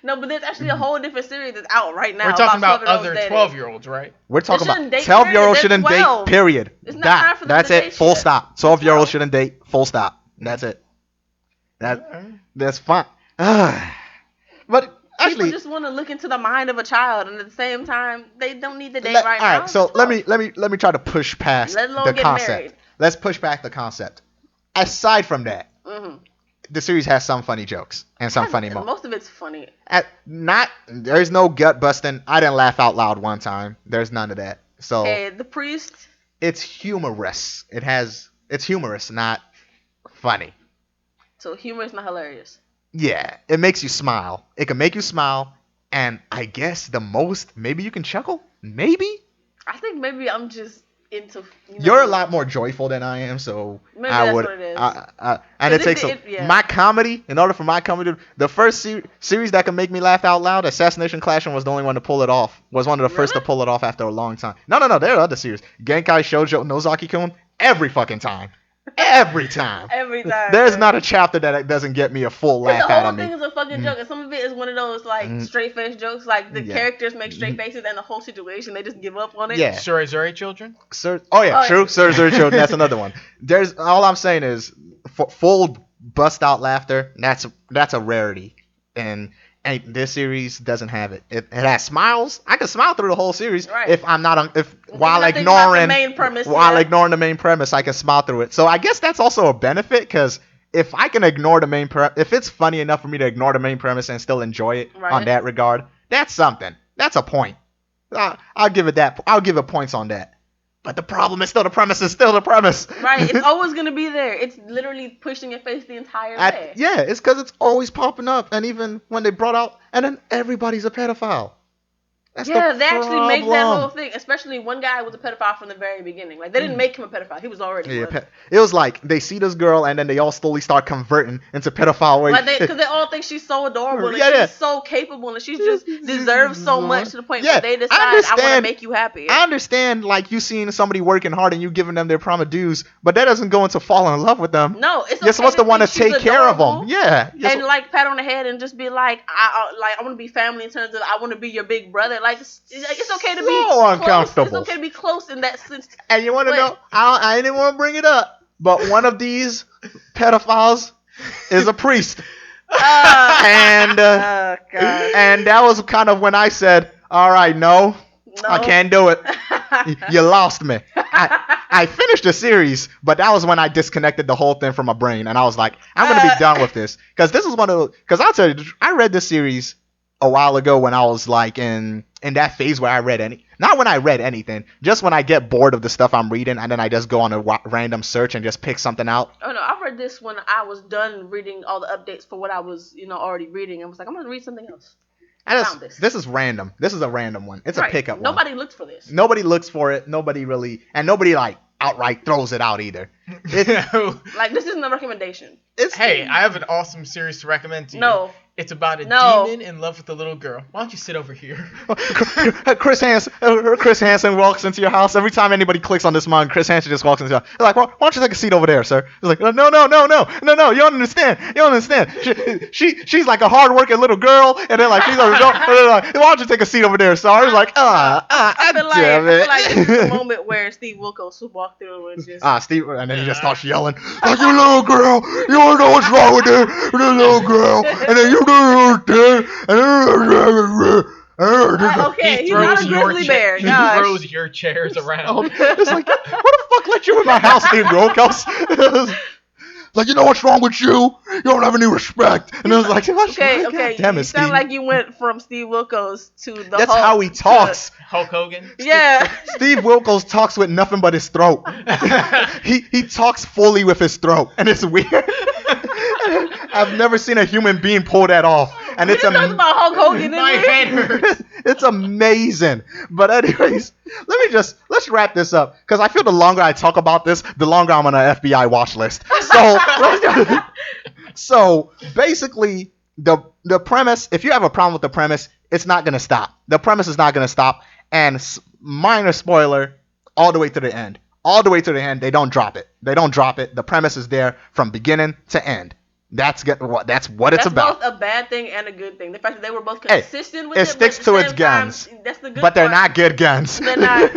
No, but there's actually a whole different series that's out right now. We're talking about 12-year-olds other dating. 12-year-olds, right? We're talking shouldn't about date, 12-year-olds period. shouldn't They're 12. date, period. It's not time for them That's to it, date full shit. stop. 12-year-olds shouldn't date, full stop. That's it. That's fine. But actually, People just want to look into the mind of a child, and at the same time, they don't need to date right all now. right, so let me try to push past Let alone the get concept. married. Let's push back the concept. Aside from that, Mm-hmm. the series has some funny jokes and some funny moments. Most of it's funny. There's no gut busting. I didn't laugh out loud one time. There's none of that. So Hey, the priest. it's humorous. It's humorous, not funny. So humor is not hilarious. Yeah, it makes you smile. It can make you smile, and I guess the most maybe you can chuckle. Maybe I think maybe I'm just into. you're a lot more joyful than I am, so Maybe I that's would. what it is. And it 'Cause takes my comedy. In order for my comedy, the first series that can make me laugh out loud, Assassination Classroom was the only one to pull it off. Was one of the first to Really? pull it off after a long time. No, there are other series. Genkai Shoujo Nozaki-kun every fucking time. Every time. Every time. There's man. not a chapter that doesn't get me a full laugh The out whole of me. thing is a fucking joke, and some of it is one of those like straight face jokes. Like the Yeah. characters make straight faces, and the whole situation they just give up on it. Yeah. Zuri children? True. yeah. Sir Children, that's another one. There's all I'm saying is full bust out laughter. That's a rarity, and this series doesn't have it. It has smiles. I can smile through the whole series Right. if I'm not while I think about the ignoring main premise, ignoring the main premise. I can smile through it. So I guess that's also a benefit because if I can ignore the main if it's funny enough for me to ignore the main premise and still enjoy it Right. on that regard, that's something. That's a point. I'll give it that. I'll give it points on that. But the problem is still the premise is still the premise. Right. It's always gonna be there. It's literally pushing your face the entire way. Yeah, it's because it's always popping up. And even when they brought out, and then everybody's a pedophile. That's Yeah, the they actually make that problem. whole thing. Especially one guy was a pedophile from the very beginning. Like they didn't make him a pedophile. He was already Yeah, one. it was like they see this girl and then they all slowly start converting into pedophile ways. Like because they all think she's so adorable and Yeah. she's so capable and she just deserves so much to the point Yeah, where they decide I I want to understand. make you happy. I understand, like, you seeing somebody working hard and you giving them their proper dues, but that doesn't go into falling in love with them. No, it's okay You're supposed to want to think take she's care of adorable them. Yeah. And like pat on the head and just be like, I want to be family in terms of I want to be your big brother. Like it's okay to be So close. uncomfortable. It's okay to be close in that sense. And you want to But- know? I didn't want to bring it up, but one of these pedophiles is a priest, and Oh God. and that was kind of when I said, "All right, no, I can't do it. You lost me." I finished the series, but that was when I disconnected the whole thing from my brain, and I was like, "I'm gonna be done with this," because this is one of the. Because I'll tell you, I read this series a while ago when I was like in that phase where I read not when I read anything, just when I get bored of the stuff I'm reading and then I just go on a random search and just pick something out. Oh no, I read this when I was done reading all the updates for what I was, already reading. I was like, I'm gonna read something else. This is random. This is a random one. It's a pickup one. Nobody looks for this. Nobody looks for it. Nobody like outright throws it out either. Like, this isn't a recommendation. Hey, I have an awesome series to recommend to you. No. It's about a demon in love with a little girl. Why don't you sit over here? Chris Hansen walks into your house. Every time anybody clicks on this manga, Chris Hansen just walks into your house. They're like, why don't you take a seat over there, sir? He's like, no, you don't understand. She's like a hard-working little girl, and then like, she's an adult, and they're like, why don't you take a seat over there, sir? I was like, I feel like this is the moment where Steve Wilkos would walk through and just... Steve, and then he just starts yelling, like, you little girl, you don't know what's wrong with her, you little girl, and then you okay, he's not a grizzly bear. He throws your chairs around. It's like, what the fuck let you in my house, Steve Wilkos? Like, you know what's wrong with you? You don't have any respect. And I was like, okay. Damn you it, sound Steve. like you went from Steve Wilkos to the That's Hulk how he talks. Hulk Hogan. Yeah. Steve Wilkos talks with nothing but his throat. He talks fully with his throat, and it's weird. I've never seen a human being pull that off, and it's talking about Hulk Hogan. My head hurts. It's amazing. But anyways, let's wrap this up, because I feel the longer I talk about this, the longer I'm on an FBI watch list. So basically, the premise, if you have a problem with the premise, it's not gonna stop. The premise is not gonna stop, and minor spoiler, all the way to the end. All the way to the end, they don't drop it. The premise is there from beginning to end. That's what it's about. That's both a bad thing and a good thing. The fact that they were both consistent with it. It sticks to its guns. That's the good but they're part. not good guns. They're not.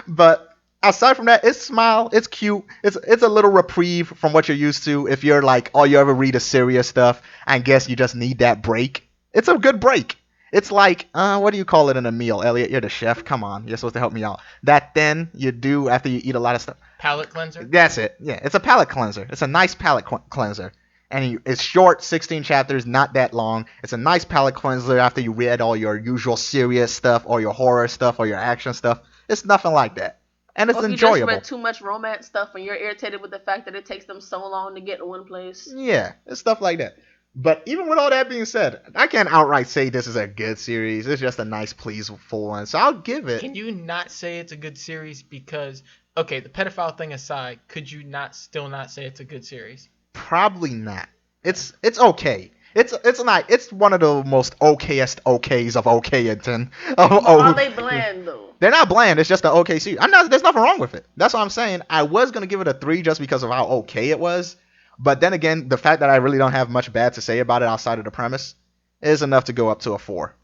But aside from that, it's smile. It's cute. It's a little reprieve from what you're used to. If you're like, oh, you ever read a serious stuff, I guess you just need that break. It's a good break. It's like, what do you call it in a meal? Elliot, you're the chef. Come on. You're supposed to help me out. That thing you do after you eat a lot of stuff. Palate cleanser? That's it. Yeah, it's a palate cleanser. It's a nice palate cleanser. And it's short, 16 chapters, not that long. It's a nice palate cleanser after you read all your usual serious stuff or your horror stuff or your action stuff. It's nothing like that. And it's enjoyable. If you just read too much romance stuff and you're irritated with the fact that it takes them so long to get to one place. Yeah, it's stuff like that. But even with all that being said, I can't outright say this is a good series. It's just a nice, pleaseful one. So I'll give it. Can you not say it's a good series because, okay, the pedophile thing aside, could you still not say it's a good series? Probably not. It's okay. It's one of the most okayest okays of okayington. Are they bland though? They're not bland. It's just an okay series. There's nothing wrong with it. That's what I'm saying. I was gonna give it a 3 just because of how okay it was, but then again, the fact that I really don't have much bad to say about it outside of the premise is enough to go up to a 4.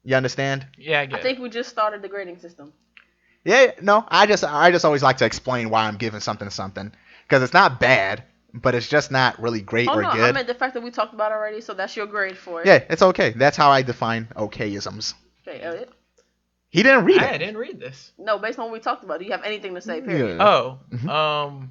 You understand? Yeah, I get it. I think we just started the grading system. Yeah, no. I just always like to explain why I'm giving something because it's not bad. But it's just not really great or good. I meant the fact that we talked about it already, so that's your grade for it. Yeah, it's okay. That's how I define okayisms. Okay, Elliot? He didn't read it. I didn't read this. No, based on what we talked about, do you have anything to say, period? Yeah. Oh,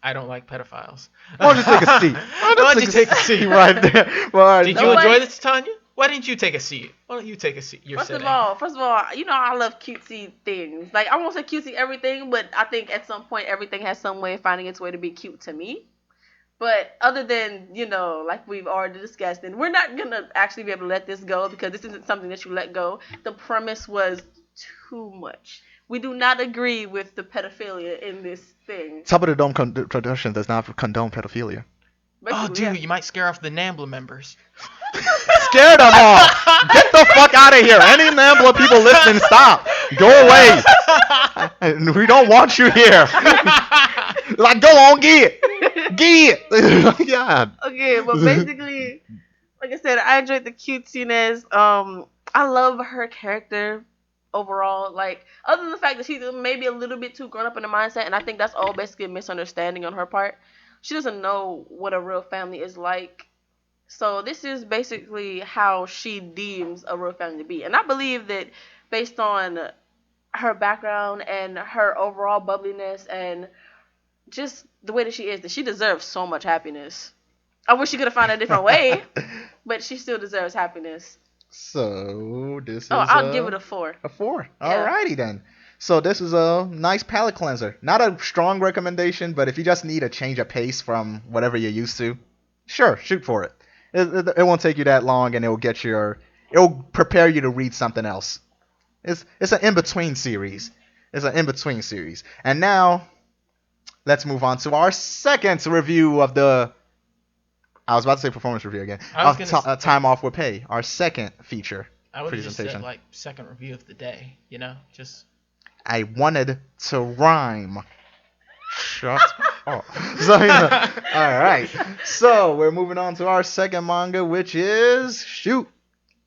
I don't like pedophiles. Why don't you take a seat? Why don't you take a seat right there? Well, did you enjoy this, Titania? Why didn't you take a seat? Why don't you take a seat? First of all, I love cutesy things. Like, I won't say cutesy everything, but I think at some point everything has some way of finding its way to be cute to me. But other than, like we've already discussed, and we're not going to actually be able to let this go because this isn't something that you let go. The premise was too much. We do not agree with the pedophilia in this thing. Top of the Dome tradition does not condone pedophilia. Oh, dude, you might scare off the NAMBLA members. Scare them all. Get the fuck out of here. Any NAMBLA people listening, stop. Go away. We don't want you here. Like, go on, get it. God. Okay, but basically, like I said, I enjoyed the cutesiness. I love her character overall. Like, other than the fact that she's maybe a little bit too grown up in the mindset, and I think that's all basically a misunderstanding on her part. She doesn't know what a real family is like. So this is basically how she deems a real family to be. And I believe that based on her background and her overall bubbliness and just the way that she is, that she deserves so much happiness. I wish she could have found a different way. but she still deserves happiness. So this is. I'll give it a 4. A 4. Yeah. Alrighty then. So this is a nice palate cleanser. Not a strong recommendation, but if you just need a change of pace from whatever you're used to, sure, shoot for it. It won't take you that long, and it'll prepare you to read something else. It's an in-between series. And now, let's move on to our second review of the. I was about to say performance review again. Time off with pay. Our second feature I would have just presentation. said like second review of the day. Just. I wanted to rhyme. Shut up. So, all right. So we're moving on to our second manga, which is shoot.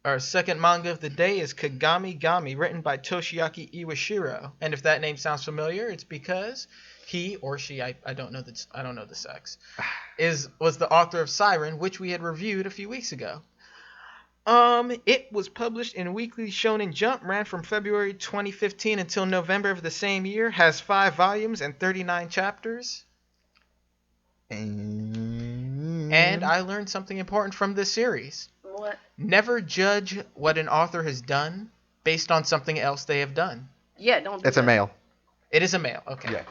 Our second manga of the day is Kagamigami, written by Toshiaki Iwashiro. And if that name sounds familiar, it's because he or she, I don't know the sex, was the author of Siren, which we had reviewed a few weeks ago. It was published in Weekly Shonen Jump, ran from February 2015 until November of the same year, has 5 volumes and 39 chapters. And I learned something important from this series. What? Never judge what an author has done based on something else they have done. Yeah, don't do It's that. a male. It is a male, okay. Yeah.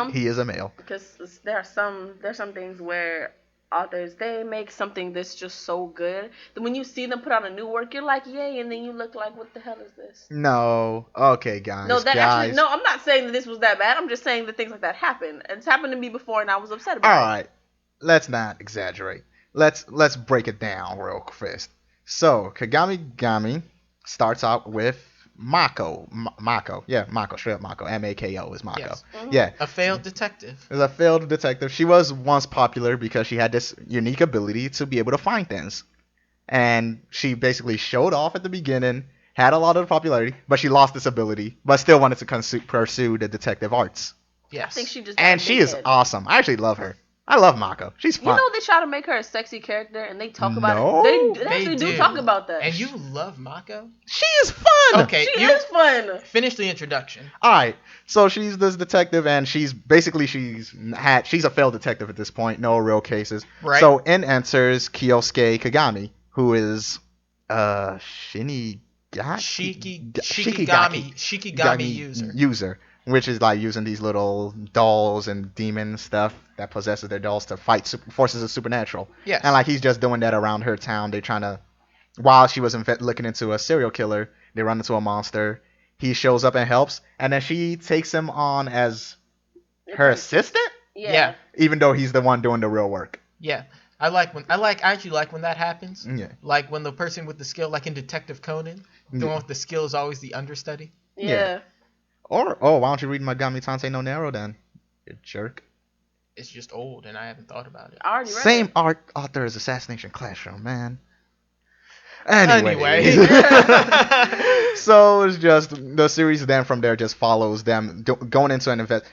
He is a male. Because there's some things where authors, they make something that's just so good that when you see them put out a new work, you're like, yay, and then you look like, what the hell is this? No. Okay, guys. No, guys. I'm not saying that this was that bad. I'm just saying that things like that happen. It's happened to me before, and I was upset about it. All right. Let's not exaggerate. Let's break it down real fast. So, Kagamigami starts out with Mako. Yeah, Mako. Straight up Mako. Mako is Mako. Yes. Mm-hmm. Yeah. A failed detective. As a failed detective, she was once popular because she had this unique ability to be able to find things. And she basically showed off at the beginning, had a lot of popularity, but she lost this ability, but still wanted to pursue the detective arts. Yes. I think she just. And she is awesome. I actually love her. I love Mako. She's fun. You know, they try to make her a sexy character, and they talk about No. it. They actually do talk about that. And you love Mako? She is fun. Okay, She is fun. Finish the introduction. All right. So she's this detective, and she's a failed detective at this point. No real cases. Right. So in enters Kyosuke Kagami, who is Shikigami user. Which is like using these little dolls and demon stuff that possesses their dolls to fight forces of supernatural. Yes. And like he's just doing that around her town. They're trying to, while she was looking into a serial killer, they run into a monster. He shows up and helps, and then she takes him on as her assistant. Yeah. Even though he's the one doing the real work. Yeah. I actually like when that happens. Yeah. Like when the person with the skill, like in Detective Conan, the one with the skill is always the understudy. Yeah. Or, why don't you read Megami Tensei no Nero then? You jerk. It's just old, and I haven't thought about it. I already read Same it. author as Assassination Classroom, man. Anyway. So it's just, the series then from there just follows them going into an event.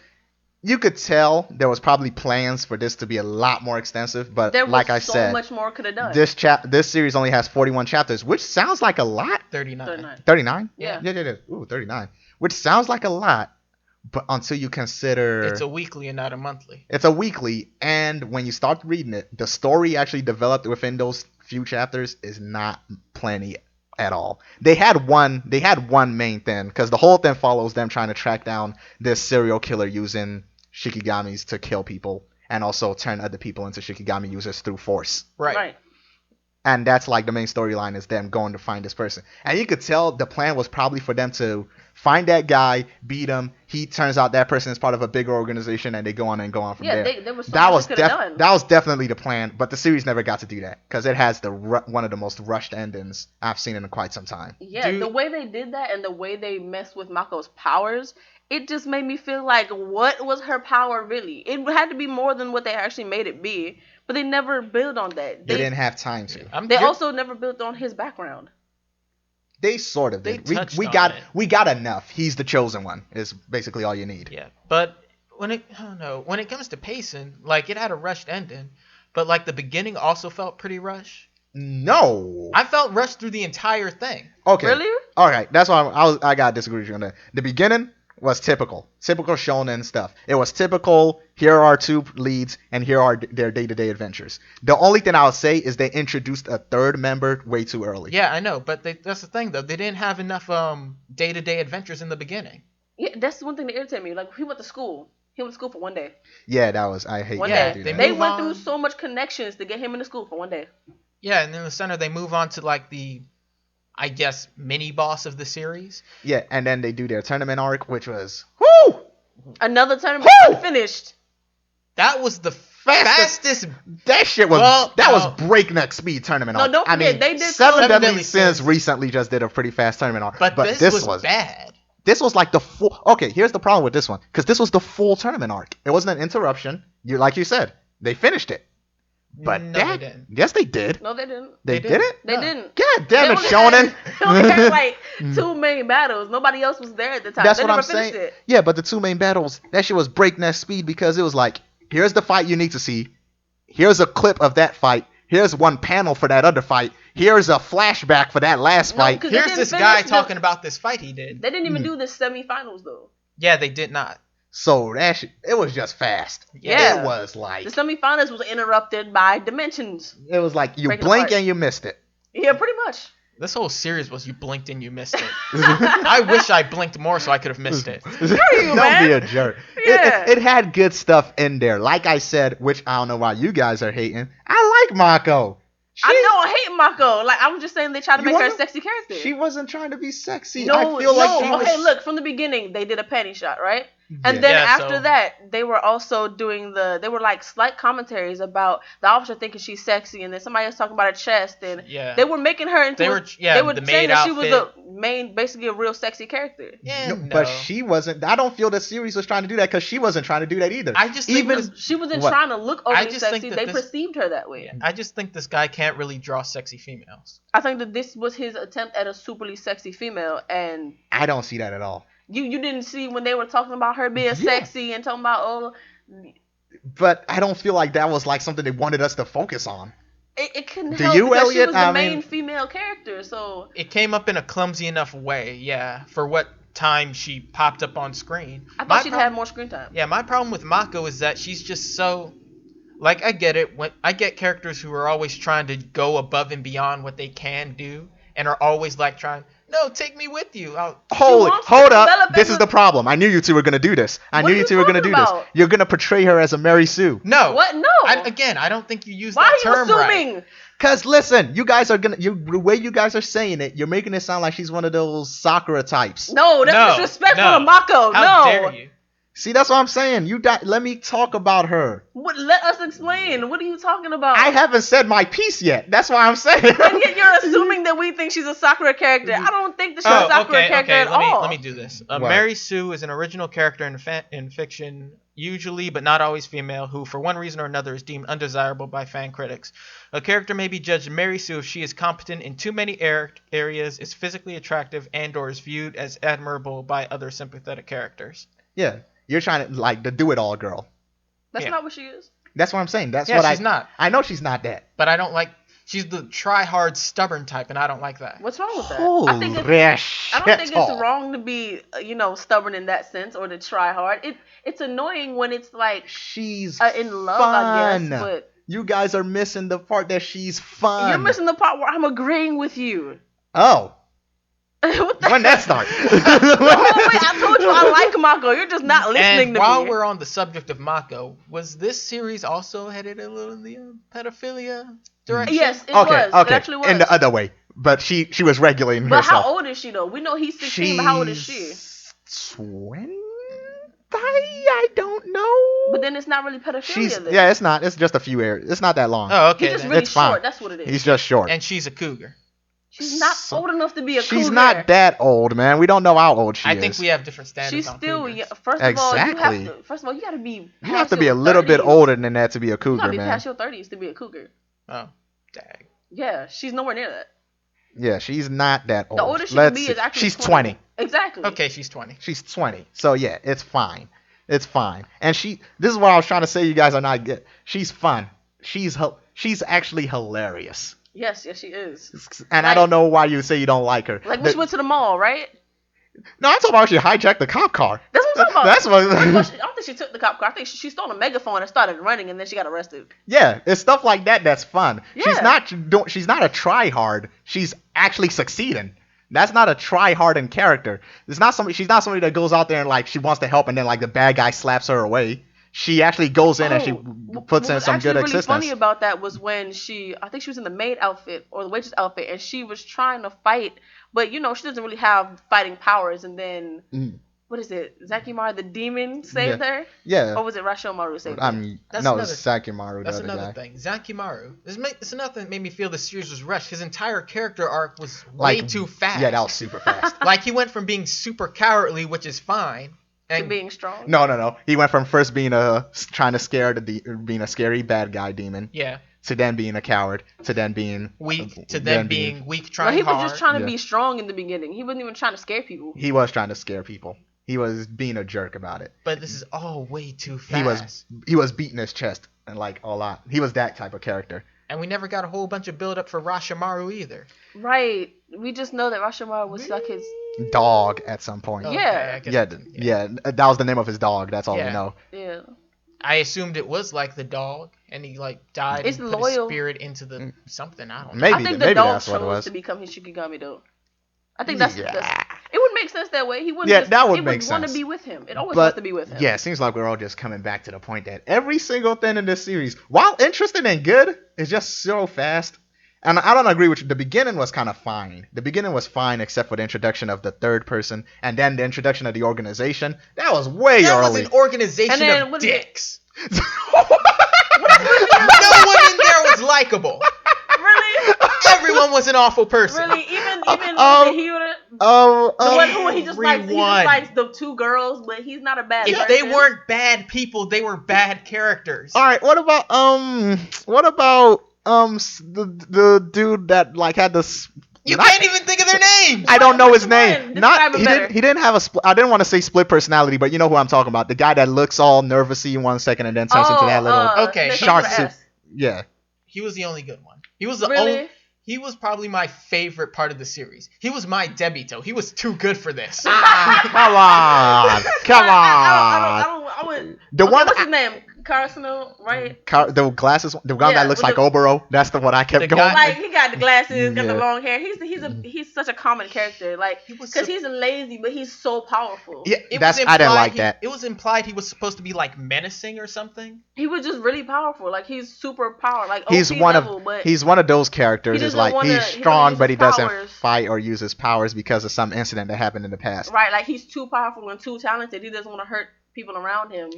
You could tell there was probably plans for this to be a lot more extensive, but There was like I so said, much more could have done. this series only has 41 chapters, which sounds like a lot. 39. 39? Yeah. Yeah. Ooh, 39. Which sounds like a lot, but until you consider... It's a weekly and not a monthly. It's a weekly, and when you start reading it, the story actually developed within those few chapters is not plenty at all. They had one main thing, because the whole thing follows them trying to track down this serial killer using Shikigamis to kill people, and also turn other people into Shikigami users through force. Right. And that's like the main storyline is them going to find this person. And you could tell the plan was probably for them to find that guy, beat him. He turns out that person is part of a bigger organization, and they go on from there. Yeah, there was so much they could have done. That was definitely the plan, but the series never got to do that because it has one of the most rushed endings I've seen in quite some time. Yeah, the way they did that and the way they messed with Mako's powers, it just made me feel like, what was her power really? It had to be more than what they actually made it be, but they never built on that. They didn't have time to. They also never built on his background. They sort of did. We got enough. He's the chosen one. Is basically all you need. Yeah, but when it comes to pacing, like it had a rushed ending, but like the beginning also felt pretty rushed. No, I felt rushed through the entire thing. Okay, Really? All right, that's why I gotta disagree with you on that. The beginning was typical shonen stuff. It was typical. Here are two leads, and here are their day-to-day adventures. The only thing I'll say is they introduced a third member way too early. Yeah, I know, but that's the thing though. They didn't have enough day-to-day adventures in the beginning. Yeah, that's the one thing that irritated me. Like he went to school. He went to school for one day. Yeah, that was I hate. One that day. do that. They went through so much connections to get him into school for one day. Yeah, and in the center they move on to like the, I guess, mini boss of the series. Yeah, and then they do their tournament arc, which was whoo. Another tournament unfinished. That was the fastest. That shit was was breakneck speed tournament arc. No, don't forget, they did Seven Deadly Sins recently just did a pretty fast tournament arc, but this was bad. This was like the full. Okay, here's the problem with this one, because this was the full tournament arc. It wasn't an interruption. Like you said, they finished it. But no, they didn't. Yes, they did. No, they didn't. They didn't? They didn't. God damn it, Shonen. They only had like 2 main battles. Nobody else was there at the time. That's they what never I'm finished saying. It. Yeah, but the 2 main battles, that shit was breakneck speed, because it was like, here's the fight you need to see. Here's a clip of that fight. Here's one panel for that other fight. Here's a flashback for that last fight. Here's this guy talking about this fight he did. They didn't even do the semifinals though. Yeah, they did not. So that shit, it was just fast. Yeah. It was like the semifinals was interrupted by dimensions. It was like you Breaking blink apart. and you missed it. Yeah, pretty much. This whole series was you blinked and you missed it. I wish I blinked more so I could have missed it. Don't be a jerk. Yeah. It had good stuff in there. Like I said, which I don't know why you guys are hating. I like Mako. I know I hate Mako. Like I was just saying, they tried to make her a sexy character. She wasn't trying to be sexy. No, I feel like she was... Okay, look, from the beginning they did a panty shot, right? And then after that, they were also doing they were like slight commentaries about the officer thinking she's sexy, and then somebody else talking about her chest, and they were making her into. They were saying that she was basically a real sexy character. Yeah, but she wasn't. I don't feel the series was trying to do that, because she wasn't trying to do that either. I just think she wasn't trying to look overly sexy. They perceived her that way. Yeah, I just think this guy can't really draw sexy females. I think that this was his attempt at a superly sexy female, and I don't see that at all. You didn't see when they were talking about her being sexy and talking about But I don't feel like that was like something they wanted us to focus on. It couldn't Do help you, because Elliot? she was the main female character, so it came up in a clumsy enough way, for what time she popped up on screen. I thought she'd have more screen time. Yeah, my problem with Mako is that she's just so, like, I get it. When I get characters who are always trying to go above and beyond what they can do, and are always like trying, no, take me with you. Hold up. This is the problem. I knew you two were going to do this. I knew you two were going to do this. You're going to portray her as a Mary Sue. No. What? No. I don't think you used that term right. Why are you assuming? Because, listen, you guys are going to, the way you guys are saying it, you're making it sound like she's one of those Sakura types. No, that's disrespectful to Mako. How dare you? See, that's what I'm saying. Let me talk about her. Let us explain. What are you talking about? I haven't said my piece yet. That's what I'm saying. And yet you're assuming that we think she's a Sakura character. I don't think that she's a Sakura character at all. Let me do this. Mary Sue is an original character in fiction, usually but not always female, who for one reason or another is deemed undesirable by fan critics. A character may be judged Mary Sue if she is competent in too many areas, is physically attractive, and/or is viewed as admirable by other sympathetic characters. Yeah. You're trying to, like, the do-it-all girl. That's not what she is. That's what I'm saying. She's not. I know she's not that. But I don't like... She's the try-hard, stubborn type, and I don't like that. What's wrong with that? I don't think it's wrong to be, stubborn in that sense, or to try hard. It's annoying when it's like... She's in love, I guess, but... You guys are missing the part that she's fun. You're missing the part where I'm agreeing with you. Oh. When that start? I told you I like Mako. You're just not listening to me. And while we're on the subject of Mako, was this series also headed a little in the pedophilia direction? Yes, it was. Okay. It actually was. In the other way. But she was regulating herself. But how old is she, though? We know he's 16, but how old is she? 20? I don't know. But then it's not really pedophilia then. Yeah, it's not. It's just a few areas. It's not that long. Oh, okay. He's just really short. That's what it is. He's just short. And she's a cougar. She's not old enough to be a cougar. She's not that old, man. We don't know how old she is. I think we have different standards. She's on still cougars. First of all, you got to be. You have to be a little bit older than that to be a cougar, man. You got to be past your 30s to be a cougar. Oh, dang. Yeah, she's nowhere near that. Yeah, she's not that old. The oldest she can be is actually she's 20. Exactly. Okay, she's 20. She's 20. So yeah, it's fine. It's fine. And this is what I was trying to say. You guys are not good. She's fun. She's actually hilarious. Yes, she is. And I don't know why you say you don't like her. Like when she went to the mall, right? No, I'm talking about she hijacked the cop car. That's what I'm talking about. That's what. I don't think she took the cop car. I think she stole a megaphone and started running, and then she got arrested. Yeah, it's stuff like that that's fun. Yeah. She's not a try hard. She's actually succeeding. That's not a try hard in character. She's not somebody that goes out there and like she wants to help and then like the bad guy slaps her away. She actually goes in and she puts in some good What was assistance. really funny about that was when I think she was in the maid outfit or the waitress outfit, and she was trying to fight, but she doesn't really have fighting powers. And then what is it? Zakimaru the demon saved her? Yeah. Or was it Rashomaru saved her? It's Zakimaru. That's another thing. Zakimaru. It's another thing that made me feel the series was rushed. His entire character arc was way too fast. Yeah, that was super fast. Like he went from being super cowardly, which is fine. To being strong. No. He went from first being trying to scare being a scary bad guy demon. Yeah. To then being a coward. To then being weak. To then being weak, trying hard. He was just trying to be strong in the beginning. He wasn't even trying to scare people. He was trying to scare people. He was being a jerk about it. But this is all way too fast. He was beating his chest and like a lot. He was that type of character. And we never got a whole bunch of build up for Rashimaru either. Right. We just know that Rashimaru was like his dog at some point. Yeah. Yeah. That was the name of his dog. That's all we know. Yeah. I assumed it was like the dog, and he like died and put his spirit into the something. I don't know. Maybe, I think the dog that's what it was. chose to become his Shikigami though. I think that's it would make sense that way. He wouldn't. Yeah, that would make sense. It would want to be with him. It always wants to be with him. Yeah, it seems like we're all just coming back to the point that every single thing in this series, while interesting and good, is just so fast. And I don't agree with you. The beginning was kind of fine. The beginning was fine except for the introduction of the third person and then the introduction of the organization. That was way early. That was an organization of dicks. No one in there was likable. Really? Everyone was an awful person. Really? Even the one who he just likes the two girls, but he's not a bad person. If they weren't bad people, they were bad characters. All right, what about the dude that like had this. You can't even think of their names. I don't know his name. He didn't have a I didn't want to say split personality, but you know who I'm talking about. The guy that looks all nervousy in 1 second and then turns into that little shark suit. Yeah. He was the only good one. He was the only. He was probably my favorite part of the series. He was my debito. He was too good for this. Come on. I wouldn't. What's his name? Carcino, right? The glasses, the guy that looks like Oboro. That's the one I kept going. Like he got the glasses, got the long hair. He's such a common character, like because he's lazy, but he's so powerful. Yeah, I didn't like that. It was implied he was supposed to be like menacing or something. He was just really powerful. Like he's super power. Like he's one of those characters. Is like he's strong, but he doesn't fight or use his powers because of some incident that happened in the past. Right, like he's too powerful and too talented. He doesn't want to hurt people around him.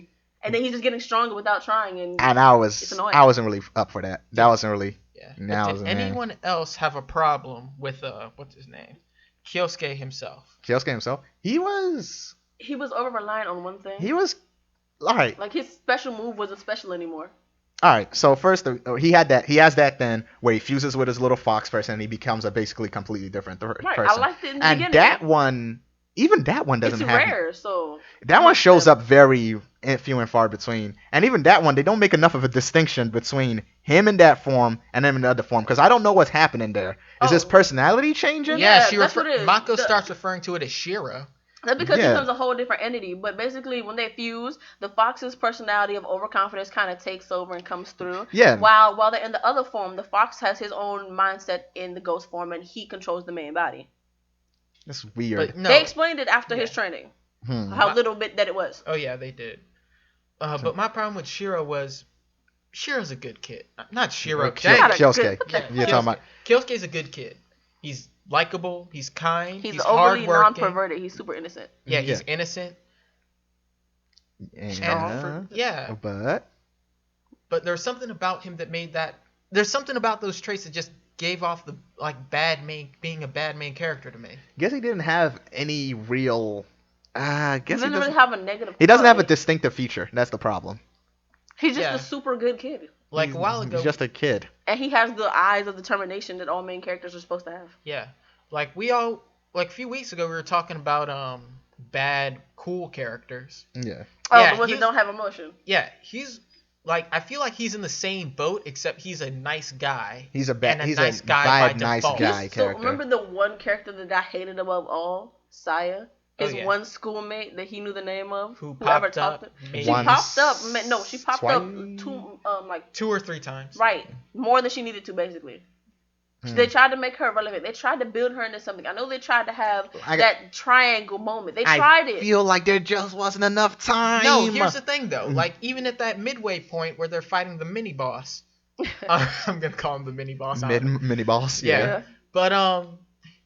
And then he's just getting stronger without trying, and I wasn't really up for that. That wasn't really. Yeah. Did anyone else have a problem with what's his name, Kyosuke himself? He was over reliant on one thing. He was all right. Like his special move wasn't special anymore. All right. So first, he has that then where he fuses with his little fox person, and he becomes a basically completely different person. Right. I liked it in the beginning. And that one. Even that one doesn't have. It's rare, so. That one shows up very few and far between. And even that one, they don't make enough of a distinction between him in that form and him in the other form. Because I don't know what's happening there. Is his personality changing? Yeah, Mako starts referring to it as Shiro. That's because he becomes a whole different entity. But basically, when they fuse, the fox's personality of overconfidence kind of takes over and comes through. Yeah. While they're in the other form, the fox has his own mindset in the ghost form, and he controls the main body. That's weird. They explained it after his training. How little bit that it was. Oh, yeah, they did. But my problem with Shiro was Shiro's a good kid. Not Shiro. Kyosuke. You're talking about. Kyosuke's a good kid. He's likable. He's kind. He's overly non-perverted. He's super innocent. Yeah, he's innocent. But there's something about him that made that. There's something about those traits that just gave off the being a bad main character to me. Guess he didn't have any real. He doesn't really have a negative. He doesn't have a distinctive feature. That's the problem. He's just a super good kid. Like a while ago. He's just a kid. And he has the eyes of determination that all main characters are supposed to have. Yeah, like a few weeks ago we were talking about bad cool characters. Yeah. The ones that don't have emotion. Yeah, he's. Like, I feel like he's in the same boat, except he's a nice guy. He's a nice guy character. So remember the one character that I hated above all? Saya? his one schoolmate that he knew the name of. Who whoever popped up. She popped up. No, she popped up two or three times. Right, more than she needed to, basically. They tried to make her relevant. They tried to build her into something. I know they tried to have that triangle moment. They tried it. I feel like there just wasn't enough time. No, here's the thing, though. Like, even at that midway point where they're fighting the mini-boss. I'm going to call him the mini-boss. Mini-boss, yeah. But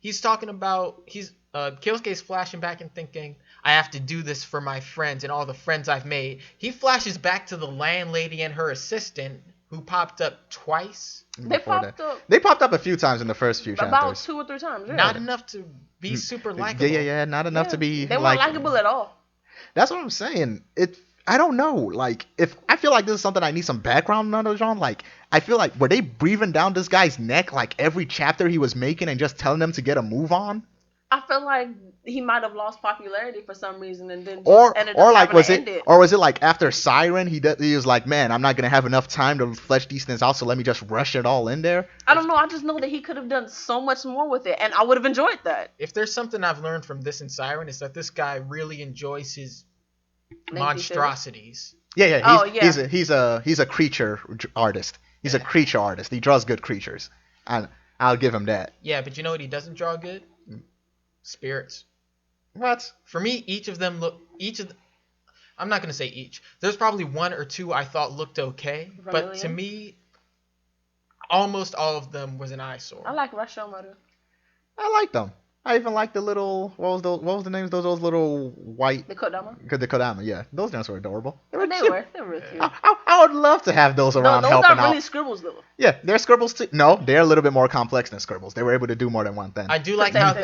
he's talking about... Kyosuke's flashing back and thinking, I have to do this for my friends and all the friends I've made. He flashes back to the landlady and her assistant, who popped up twice. They popped up a few times in the first few chapters. About 2 or 3 times. Yeah. Not enough to be super likable. Yeah. Not enough to be. They weren't likable at all. That's what I'm saying. I don't know. Like, if I feel like this is something I need some background knowledge on. Like, I feel like were they breathing down this guy's neck like every chapter he was making and just telling them to get a move on? I feel like he might have lost popularity for some reason and then was it like after Siren he was like, man, I'm not gonna have enough time to flesh these things out, so let me just rush it all in there. I don't know. I just know that he could have done so much more with it, and I would have enjoyed that. If there's something I've learned from this and Siren, is that this guy really enjoys his monstrosities. He's a creature artist. He's a creature artist. He draws good creatures, and I'll give him that. Yeah, but you know what he doesn't draw good? Spirits. What? For me, I'm not going to say each. There's probably 1 or 2 I thought looked okay. But to me, almost all of them was an eyesore. I like Rashomon. I like them. I even like the little, what was the names of those little white... The Kodama? The Kodama, yeah. Those dinosaurs were adorable. They were really cute. I would love to have those around helping out. Those are really scribbles, though. Yeah, they're scribbles, too. No, they're a little bit more complex than scribbles. They were able to do more than one thing. I do like how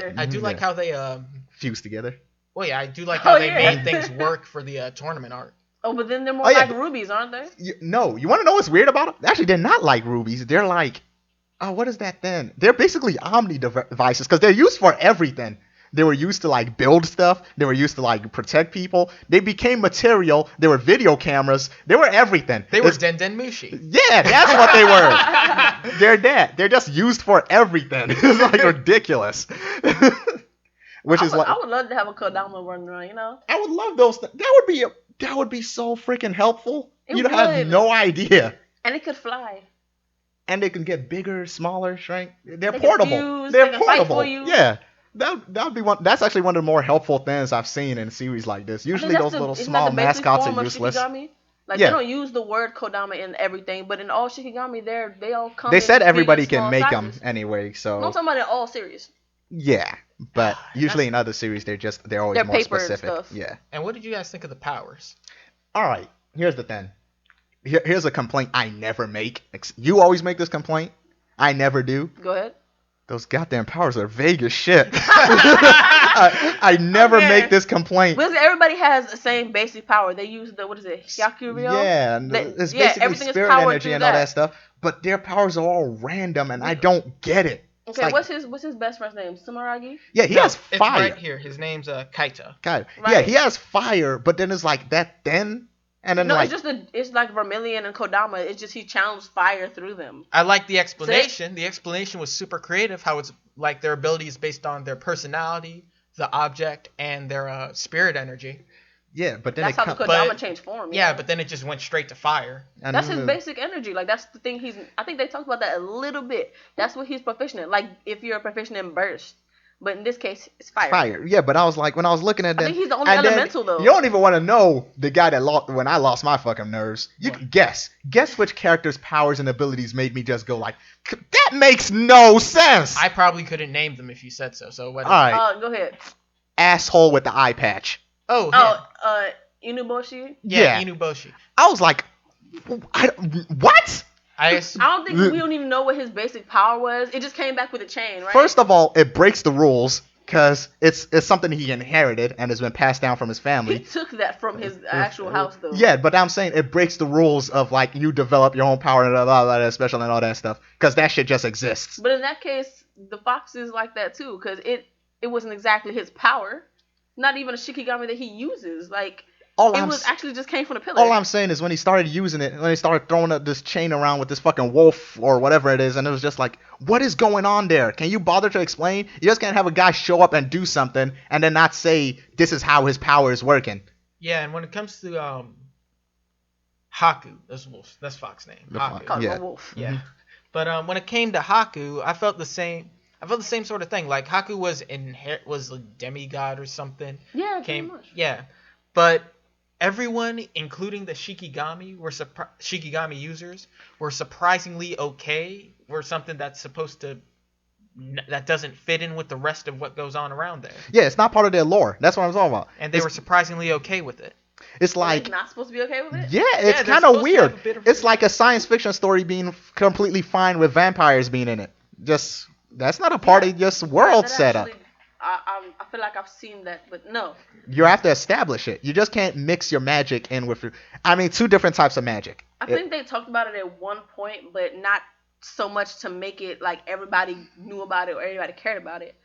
they... fused together. Well, yeah, I do like how they made things work for the tournament art. Oh, but then they're more like rubies, aren't they? You want to know what's weird about them? Actually, they're not like rubies. They're like... Oh, what is that then? They're basically Omni devices because they're used for everything. They were used to like build stuff. They were used to like protect people. They became material. They were video cameras. They were everything. They were Den Mushi. Yeah, that's what they were. They're that. They're just used for everything. It's like ridiculous. I would love to have a Kodama running around. You know. I would love those. That would be so freaking helpful. You'd have no idea. And it could fly. And they can get bigger, smaller, shrink. They're portable. They're portable. Fight for you. Yeah. That'd be one. That's actually one of the more helpful things I've seen in a series like this. Usually those little small mascots are useless. Like they don't use the word Kodama in everything, but in all Shikigami, they all come. They said everybody can make them anyway, so. No, I'm talking about in all series. Yeah, but usually in other series they're always more specific. And stuff. Yeah. And what did you guys think of the powers? All right, here's the thing. Here's a complaint I never make. You always make this complaint. I never do. Go ahead. Those goddamn powers are vague as shit. I never make this complaint. Because everybody has the same basic power. They use the, Hyakuryo? Yeah, it's basically spirit energy and all that stuff. But their powers are all random, and I don't get it. Okay, like, what's his best friend's name? Sumeragi? Yeah, he has fire. It's right here. His name's Kaito. Right. Yeah, he has fire, but then it's like that then... And then it's like Vermilion and Kodama. It's just he channels fire through them. I like the explanation. The explanation was super creative. How it's like their abilities based on their personality, the object, and their spirit energy. Yeah, but then that's how the Kodama changed form. Yeah, but then it just went straight to fire. And that's his basic energy. Like that's the thing I think they talked about that a little bit. That's what he's proficient in. Like if you're proficient in burst. But in this case, it's fire. Fire, yeah. But I was like, when I was looking at that, I think he's the only elemental though. You don't even want to know the guy that when I lost my fucking nerves. You can guess which character's powers and abilities made me just go like, that makes no sense. I probably couldn't name them if you said so. So what? All right, go ahead. Asshole with the eye patch. Inuboshi. Yeah, Inuboshi. I was like, what? I don't think we don't even know what his basic power was. It just came back with a chain, right? First of all, it breaks the rules because it's something he inherited and has been passed down from his family. He took that from his actual house, though. Yeah, but I'm saying it breaks the rules of like you develop your own power and all that special and all that stuff because that shit just exists. But in that case, the fox is like that too because it wasn't exactly his power. Not even a Shikigami that he uses. Like It was actually just came from the pillar. All I'm saying is when he started using it, when he started throwing up this chain around with this fucking wolf or whatever it is, and it was just like, what is going on there? Can you bother to explain? You just can't have a guy show up and do something and then not say this is how his power is working. Yeah, and when it comes to Haku, that's Fox's name. Haku. Called him a wolf. Yeah. But when it came to Haku, I felt the same sort of thing. Like Haku was a demigod or something. Yeah, pretty much. Yeah, but everyone, including the Shikigami users, were surprisingly okay. Were something that doesn't fit in with the rest of what goes on around there. Yeah, it's not part of their lore. That's what I'm talking about. And they were surprisingly okay with it. It's like not supposed to be okay with it. Yeah, it's kind of weird. It's like a science fiction story being completely fine with vampires being in it. Just that's not a part of just world setup. I feel like I've seen that, but no. You have to establish it. You just can't mix your magic in with. I mean, two different types of magic. I think they talked about it at one point, but not so much to make it like everybody knew about it or everybody cared about it.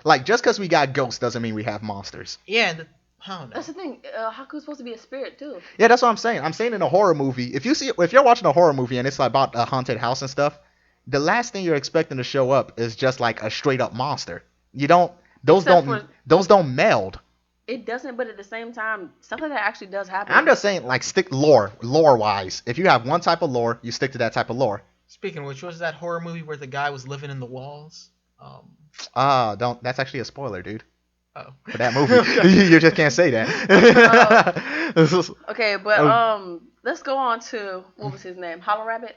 Like just because we got ghosts doesn't mean we have monsters. Yeah. I don't know. That's the thing. Haku's supposed to be a spirit too. Yeah, that's what I'm saying. I'm saying in a horror movie, if you're watching a horror movie and it's about a haunted house and stuff, the last thing you're expecting to show up is just like a straight up monster. Those don't meld. It doesn't, but at the same time, stuff like that actually does happen. I'm just saying, like, stick lore wise. If you have one type of lore, you stick to that type of lore. Speaking of which, was that horror movie where the guy was living in the walls? Don't. That's actually a spoiler, dude. Oh. For that movie, you just can't say that. Okay, but let's go on to what was his name? Holorabbit.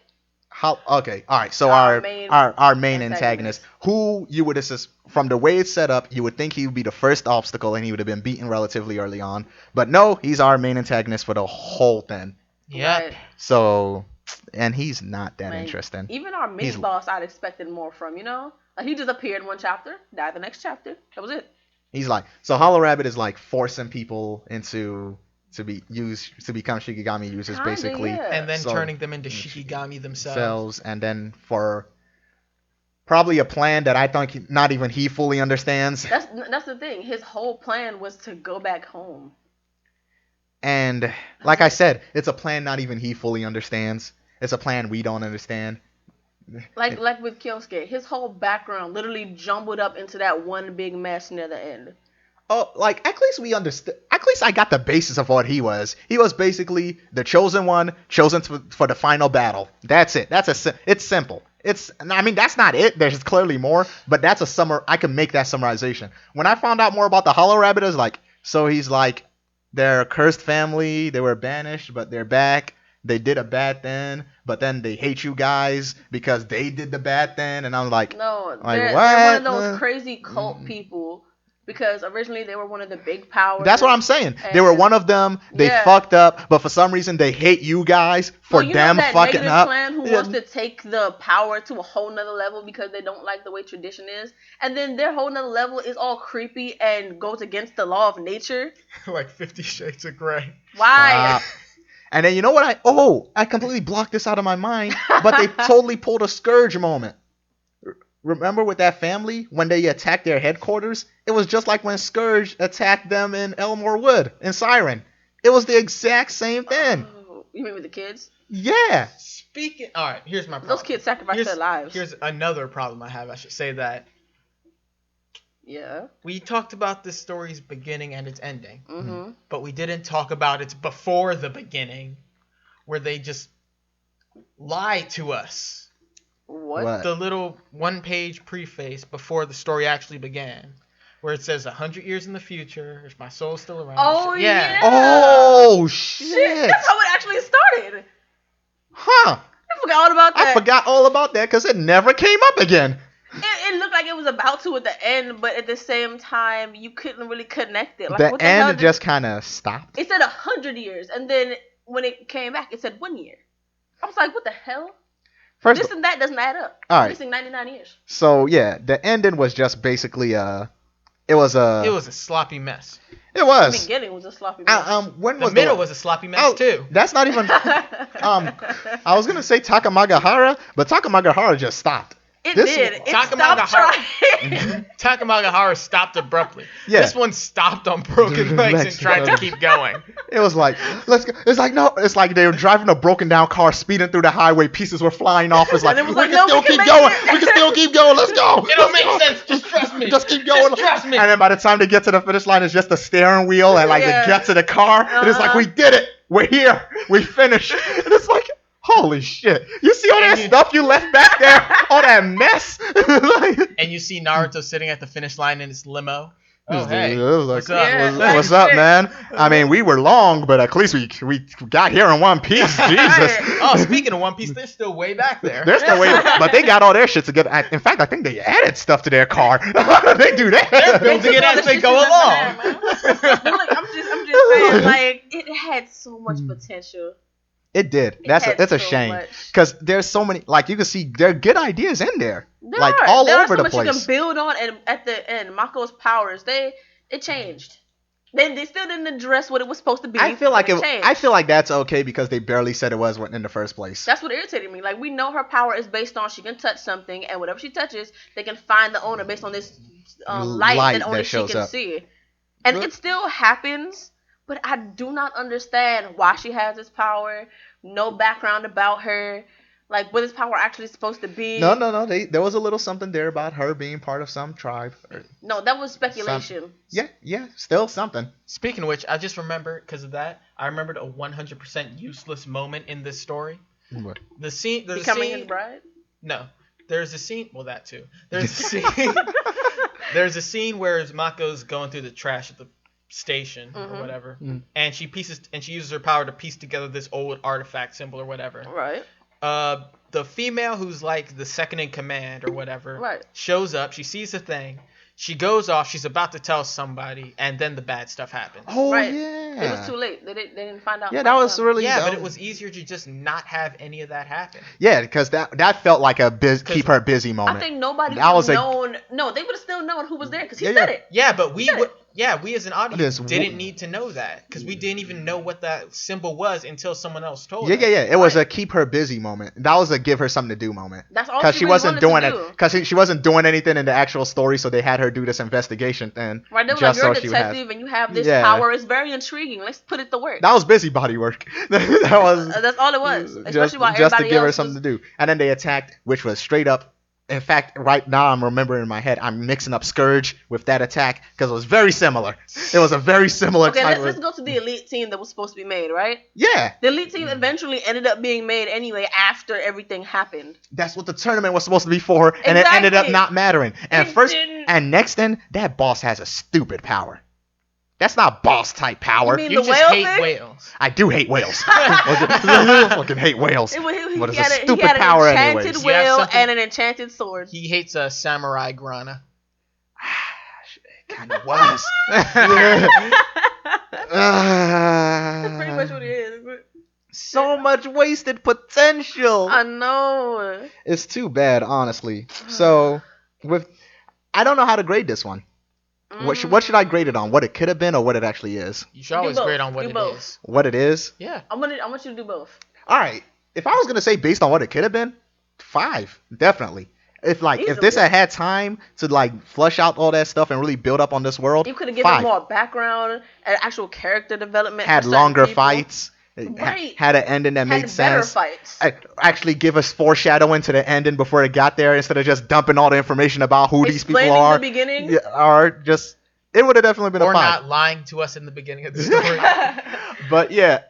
Okay, all right. So our main antagonist, who you would assist from the way it's set up, you would think he would be the first obstacle and he would have been beaten relatively early on, but no, he's our main antagonist for the whole thing. Yeah. Right. So, and he's not that interesting. Even our main boss, I'd expected more from. Like he just appeared in one chapter, died the next chapter. That was it. He's like, so Holorabbit is like forcing people to become Shikigami users, Kinda, basically. yeah. And then turning them into Shikigami themselves. And then for probably a plan that I think not even he fully understands. That's the thing. His whole plan was to go back home. And like I said, it's a plan not even he fully understands. It's a plan we don't understand. Like with Kyosuke, his whole background literally jumbled up into that one big mess near the end. Oh, like at least we understood. At least I got the basis of what he was. He was basically the chosen one, chosen for the final battle. That's it. It's simple. I mean, that's not it. There's clearly more, but that's I can make that summarization. When I found out more about the Holorabbit, I was like, so he's like, they're a cursed family. They were banished, but they're back. They did a bad thing, but then they hate you guys because they did the bad thing. And I'm like, no, like, they're one of those crazy cult people. Because originally they were one of the big powers. That's what I'm saying. They were one of them. They fucked up, but for some reason they hate you guys for them fucking up. Clan who wants to take the power to a whole nother level because they don't like the way tradition is, and then their whole nother level is all creepy and goes against the law of nature. Like 50 Shades of Grey. Why? And then you know what? I completely blocked this out of my mind, but they totally pulled a Scourge moment. Remember with that family, when they attacked their headquarters? It was just like when Scourge attacked them in Elmore Wood, in Siren. It was the exact same thing. Oh, you mean with the kids? Yeah. Alright, here's my problem. Those kids sacrificed their lives. Here's another problem I have. I should say that. Yeah. We talked about this story's beginning and its ending. Mm-hmm. But we didn't talk about its before the beginning, where they just lie to us. What? The little one-page preface before the story actually began, where it says 100 years in the future, if my soul's still around. Oh, yeah. Oh, shit. That's how it actually started. Huh. I forgot all about that. I forgot all about that because it never came up again. It looked like it was about to at the end, but at the same time, you couldn't really connect it. Like, the what the end hell just kind of stopped. It said 100 years, and then when it came back, it said 1 year. I was like, what the hell? This and that doesn't add up. All right. Missing 99 years. So yeah, the ending was just basically it was a sloppy mess. It was. The beginning was a sloppy mess. When was the middle was a sloppy mess too. That's not even. I was gonna say Takamagahara, but Takamagahara just stopped. It This did. one- It Takamanga stopped trying. Takamagahara stopped abruptly. Yeah. This one stopped on broken legs and tried to keep going. It was like, let's go. It's like, no. It's like they were driving a broken down car, speeding through the highway. Pieces were flying off. It's like, And it was we like, can no, still we can keep make going. it. We can still keep going. Let's go. It'll Let's make go. sense. Just trust me. Just keep going. Just trust me. And then by the time they get to the finish line, it's just the steering wheel and like Yeah. the guts of the car. And it's like, Uh-huh. we did it. We're here. We finished. And it's like, holy shit. You see all that stuff you left back there? All that mess? Like, And you see Naruto sitting at the finish line in his limo. Oh, it was hey. like, What's up? Yeah. What's up, man? I mean, we were long, but at least we got here in one piece. Jesus. Oh, speaking of One Piece, they're still way back there. They're still waiting, but they got all their shit together. In fact, I think they added stuff to their car. They do that. They're building it as they go along. But look, I'm just saying, like, it had so much potential. It did. It That's had a so shame much. because there's so many. Like you can see, there are good ideas in there. There Like are. all there over are so the much you place. can build on, and at the end, Mako's powers, it changed. They still didn't address what it was supposed to be. I feel like but changed. I feel like that's okay because they barely said it was in the first place. That's what irritated me. Like, we know her power is based on she can touch something, and whatever she touches, they can find the owner based on this light Light that only that she shows can up. see. And Look. it still happens, but I do not understand why she has this power. No background about her. Like, what this power actually supposed to be. No. There was a little something there about her being part of some tribe. No, that was speculation. Yeah, still something. Speaking of which, I just remember, because of that, I remembered a 100% useless moment in this story. What? The scene, there's Becoming a scene, his bride? No, there's a scene. Well, that too. There's a scene. There's a scene where Mako's going through the trash at the station or whatever, and she uses her power to piece together this old artifact symbol or whatever. Right. The female who's like the second in command or whatever Right. shows up. She sees the thing. She goes off. She's about to tell somebody, and then the bad stuff happens. Oh Right. yeah. It was too late. They didn't find out. Yeah, that was really. Yeah, but it was easier to just not have any of that happen. Yeah, because that felt like a keep her busy moment. I think nobody That would was have a- known. No, they would have still known who was there because he Yeah, said yeah. it. Yeah, but we Said would. it. Yeah, we as an audience This didn't need to know that because we didn't even know what that symbol was until someone else told Yeah, us. yeah. It was Right. a keep her busy moment. That was a give her something to do moment. That's all Because she she really wasn't wanted doing to it. do. Because she wasn't doing anything in the actual story, so they had her do this investigation thing. Right, they were just like, you're so a she would have. detective and you have this Yeah. power. It's very intriguing. Let's put it to work. That was busybody work. That was That's all it was. Especially just, while just to everybody give her else something was- to do. And then they attacked, which was straight up. In fact, right now I'm remembering in my head, I'm mixing up Scourge with that attack because it was very similar. It was a very similar Okay, type let's of. go to the elite team that was supposed to be made, right? Yeah, The elite team eventually ended up being made anyway after everything happened. that's what the tournament was supposed to be for, and it ended up Exactly. not mattering. And It first, didn't. and next, then that boss has a stupid power. That's not boss type power. You mean You the just whale hate thing? whales. I do hate whales. I fucking hate whales. He But it's had a he stupid had an power enchanted anyways. You have whale something- and an enchanted sword. He hates a samurai grana. Kind of was. That's pretty much what it is. So much wasted potential. I know. It's too bad, honestly. So, I don't know how to grade this one. What should I grade it on? What it could have been or what it actually is? You should always both. grade on what Do it both. is. What it is? Yeah. I want you to do both. All right. If I was gonna say based on what it could have been, 5, definitely. If this Easily. had time to like flush out all that stuff and really build up on this world, You could have given 5. more background and actual character development. Had for certain longer people. fights. Right. Had an ending that Had made better sense. fights. Actually give us foreshadowing to the ending before it got there instead of just dumping all the information about who these people Explaining are. the beginning. Yeah, are just it would have definitely been Or a 5. not lying to us in the beginning of the story.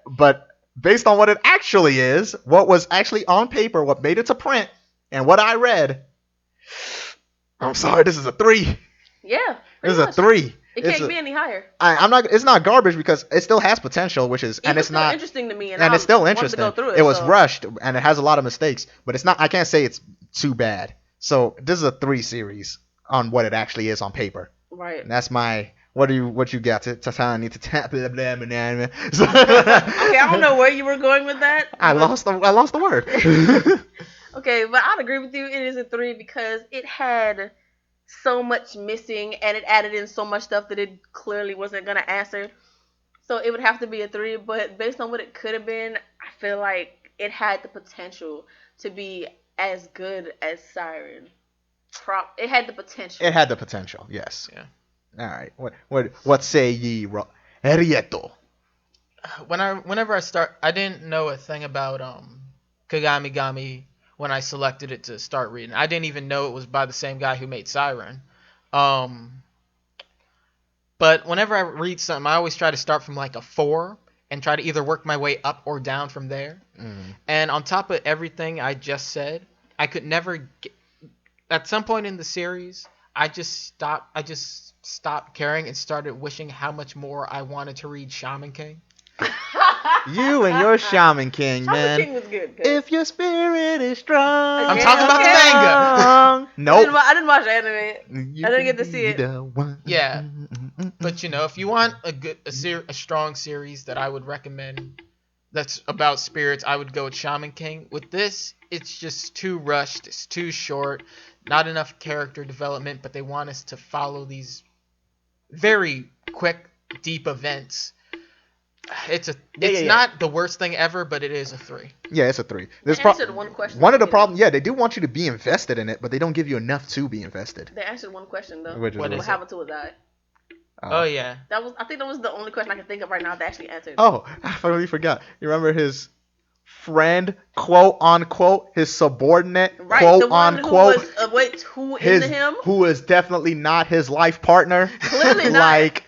But based on what it actually is, what was actually on paper, what made it to print, and what I read, I'm sorry, this is a 3. Yeah. This is pretty a much. 3. It can't be any higher. I'm not. It's not garbage because it still has potential, which is, It and was it's still not. interesting to me, And it's still wanted to interesting. go through It was so- rushed and it has a lot of mistakes, but it's not. I can't say it's too bad. So this is a 3 series on what it actually is on paper. Right. And that's my. What you got to Titania to tap blah blah blah blah. So, Okay, I don't know where you were going with that. I but- lost the word. Okay, but I'd agree with you. It is a 3 because it had so much missing and it added in so much stuff that it clearly wasn't going to answer. So it would have to be a 3, but based on what it could have been, I feel like it had the potential to be as good as Siren. It had the potential. It had the potential, yes. Yeah. All right. What say ye, Rieto? Whenever I start, I didn't know a thing about Kagamigami when I selected it to start reading. I didn't even know it was by the same guy who made Siren. But whenever I read something, I always try to start from like a 4 and try to either work my way up or down from there. And on top of everything I just said, I could never at some point in the series, I just stopped caring and started wishing how much more I wanted to read Shaman King. You and your Shaman King, Shaman man. King was good. If your spirit is strong. I'm talking about the manga. Nope. I didn't watch the anime. I didn't get to see it. Yeah. But if you want a strong series that I would recommend that's about spirits, I would go with Shaman King. With this, it's just too rushed, it's too short, not enough character development, but they want us to follow these very quick, deep events. It's not the worst thing ever, but it is a 3. Yeah, it's a 3. They answered one question. One of the problems, they do want you to be invested in it, but they don't give you enough to be invested. They answered one question though. What happened to his eye? Oh yeah. I think that was the only question I can think of right now that actually answered. Oh, I totally forgot. You remember his friend, quote unquote, his subordinate, right, quote the one unquote, who was too into him, who was definitely not his life partner. Clearly not. Like,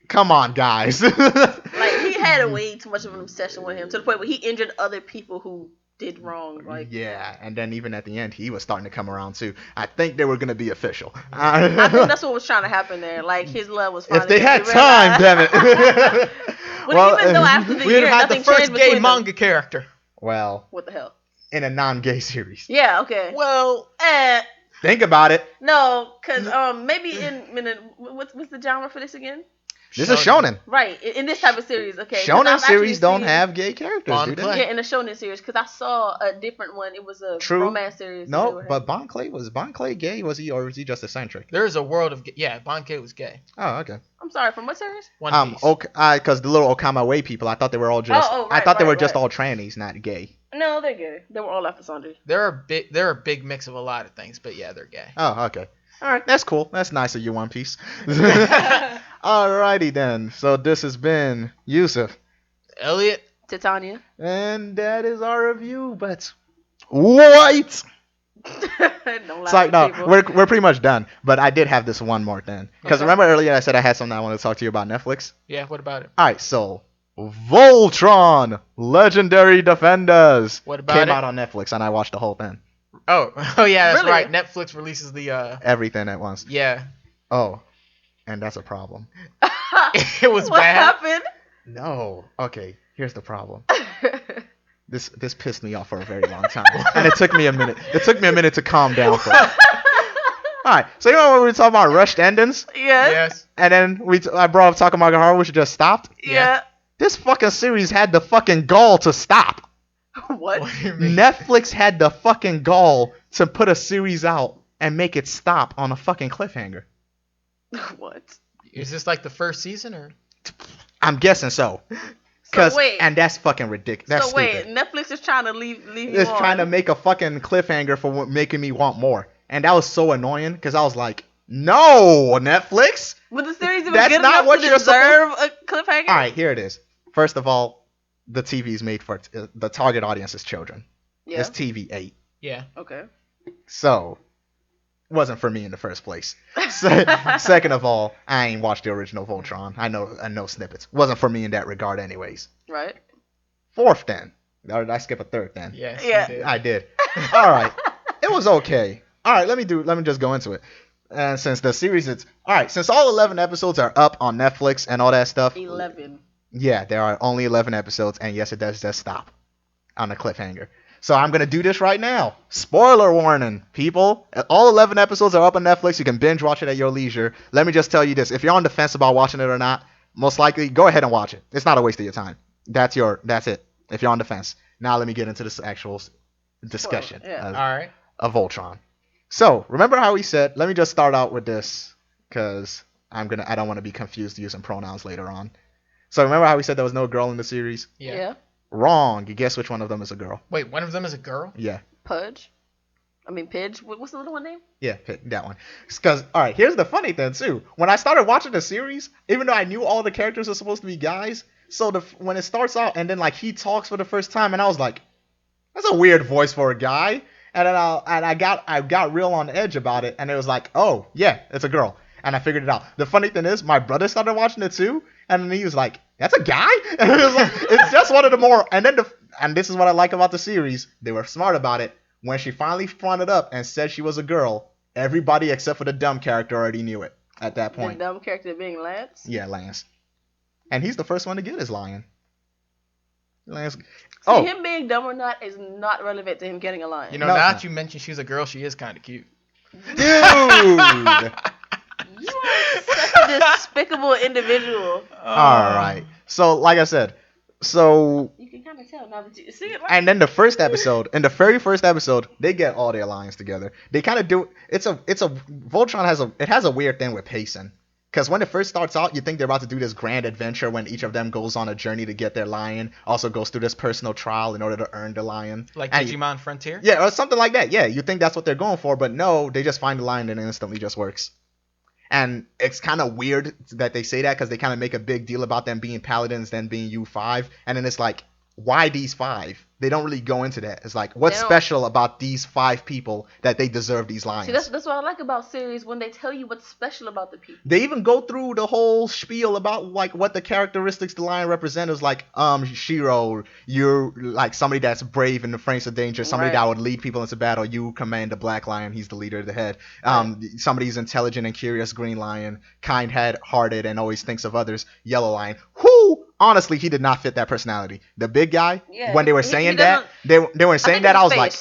come on, guys. Like, he had way too much of an obsession with him to the point where he injured other people who did wrong. Like, yeah, and then even at the end, he was starting to come around too. I think they were gonna be official. I think that's what was trying to happen there. Like, his love was finally. If they had time, damn it. Well, even though after the year, had the nothing first changed gay between manga them. What character. the hell? In a non-gay series. Yeah. Okay. Well, Think about it. No, because maybe what's the genre for this again? This is shonen. Right, in this type of series, okay. Shonen series don't have gay characters, do they? Yeah, in the shonen series, because I saw a different one. It was a romance series. No, but Bon Clay gay? Was he just eccentric? There is a world of Bon Clay was gay. Oh, okay. I'm sorry, from what series? One Piece. Because the little Okama Way people, I thought they were all just. I thought they were just all trannies, not gay. No, they're gay. They were all after Sandra. They're a big mix of a lot of things, but yeah, they're gay. Oh, okay. All right. That's cool. That's nice of you, One Piece. Alrighty then. So this has been Yusuff, Elliot, Titania, and that is our review. But what? It's like no, we're pretty much done. But I did have this one more thing. Because remember earlier I said I had something I wanted to talk to you about Netflix. Yeah. What about it? All right. So Voltron, Legendary Defenders, What about came it? out on Netflix, and I watched the whole thing. Oh yeah, that's Really? right. Netflix releases the Everything at once. Yeah. Oh, and that's a problem. It was what bad. happened? No. Okay. Here's the problem. This pissed me off for a very long time, and it took me a minute. It took me a minute to calm down for it. All right. So you know when we were talking about rushed endings, Yes. and then I brought up Takamaga Haru, which just stopped. Yeah. This fucking series had the fucking gall to stop. What? What do you mean? Netflix had the fucking gall to put a series out and make it stop on a fucking cliffhanger. What? Is this like the first season or? I'm guessing so. So wait. And that's fucking ridiculous. That's So wait, stupid. Netflix is trying to leave you It's on. trying to make a fucking cliffhanger for making me want more. And that was so annoying because I was like, no, Netflix. Was the series even That's good not enough what to you're deserve a cliffhanger? All right, here it is. First of all, the TV is made for the target audience is children. Yeah. It's TV 8. Yeah. Okay. So, wasn't for me in the first place. Second of all, I ain't watched the original Voltron. I know snippets. Wasn't for me in that regard anyways. Right. Fourth then. Or did I skip a third then? Yes. Yeah. You did. I did. All right. It was okay. All right, let me just go into it. And since the series since all 11 episodes are up on Netflix and all that stuff. 11. Yeah, there are only 11 episodes, and yes, it does just stop on a cliffhanger. So I'm going to do this right now. Spoiler warning, people. All 11 episodes are up on Netflix. You can binge watch it at your leisure. Let me just tell you this. If you're on the fence about watching it or not, most likely, go ahead and watch it. It's not a waste of your time. That's it. If you're on the fence. Now let me get into this actual discussion Yeah. All right. of Voltron. So, remember how we said, let me just start out with this, because I don't want to be confused using pronouns later on. So remember how we said there was no girl in the series? Yeah. Wrong. You guess which one of them is a girl? Wait, one of them is a girl? Yeah. Pudge. Pidge. What's the little one name? Yeah, that one. Because, all right, here's the funny thing, too. When I started watching the series, even though I knew all the characters are supposed to be guys, so when it starts out and then, like, he talks for the first time, and I was like, that's a weird voice for a guy. And then I got real on edge about it, and it was like, oh, yeah, it's a girl. And I figured it out. The funny thing is, my brother started watching it, too, and then he was like, that's a guy? And it was like, it's just one of the more, and this is what I like about the series, they were smart about it. When she finally fronted up and said she was a girl, everybody except for the dumb character already knew it at that point. The dumb character being Lance? Yeah, Lance. And he's the first one to get his lion. Lance. See, him being dumb or not is not relevant to him getting a lion. You know, now that you mentioned she's a girl, she is kind of cute. Dude! You are such a despicable individual. Alright. So, like I said, you can kind of tell now that you see it. Right? And then in the very first episode, they get all their lions together. They kind of do. Voltron has a weird thing with pacing. Because when it first starts out, you think they're about to do this grand adventure when each of them goes on a journey to get their lion, also goes through this personal trial in order to earn the lion. Like Digimon Frontier? Yeah, or something like that. Yeah, you think that's what they're going for, but no, they just find the lion and it instantly just works. And it's kind of weird that they say that because they kind of make a big deal about them being paladins, then being U5. And then it's like, why these 5? They don't really go into that. It's like, what's special about these 5 people that they deserve these lions? See, that's what I like about series, when they tell you what's special about the people. They even go through the whole spiel about like what the characteristics the lion represents. Like, Shiro, you're like somebody that's brave in the face of danger, somebody that would lead people into battle. You command the black lion, he's the leader of the head. Somebody's intelligent and curious, green lion, kind-hearted and always thinks of others, yellow lion. Who? Honestly, he did not fit that personality. The big guy, when they were saying that, they were saying that, I was like,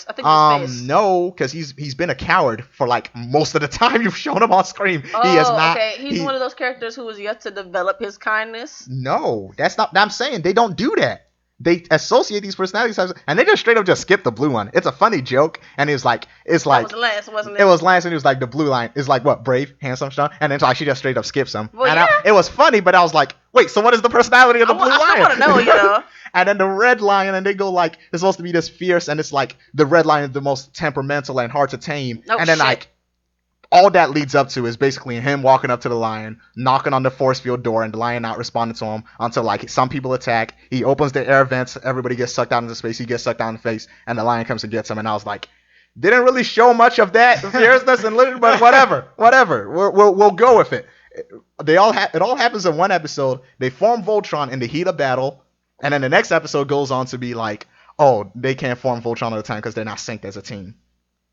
no, because he's been a coward for like most of the time you've shown him on screen. Oh, he is not. Okay. He's one of those characters who was yet to develop his kindness. No, that's not. I'm saying they don't do that. They associate these personality types, and they just straight up just skip the blue one. It's a funny joke, and it's like that was Lance, wasn't it? It was Lance, and he was like the blue line is like what, brave, handsome, strong, and then like she just straight up skips him. Well, and it was funny, but I was like, wait, so what is the personality of the blue lion? I want to know, you know. And then the red lion, and they go like it's supposed to be this fierce, and it's like the red lion is the most temperamental and hard to tame, and then like. All that leads up to is basically him walking up to the lion, knocking on the force field door, and the lion not responding to him until like some people attack. He opens the air vents, everybody gets sucked out into space, he gets sucked out in the face, and the lion comes and gets him. And I was like, didn't really show much of that fierceness and but whatever, we'll go with it. It all happens in one episode. They form Voltron in the heat of battle, and then the next episode goes on to be like, oh, they can't form Voltron at a time because they're not synced as a team.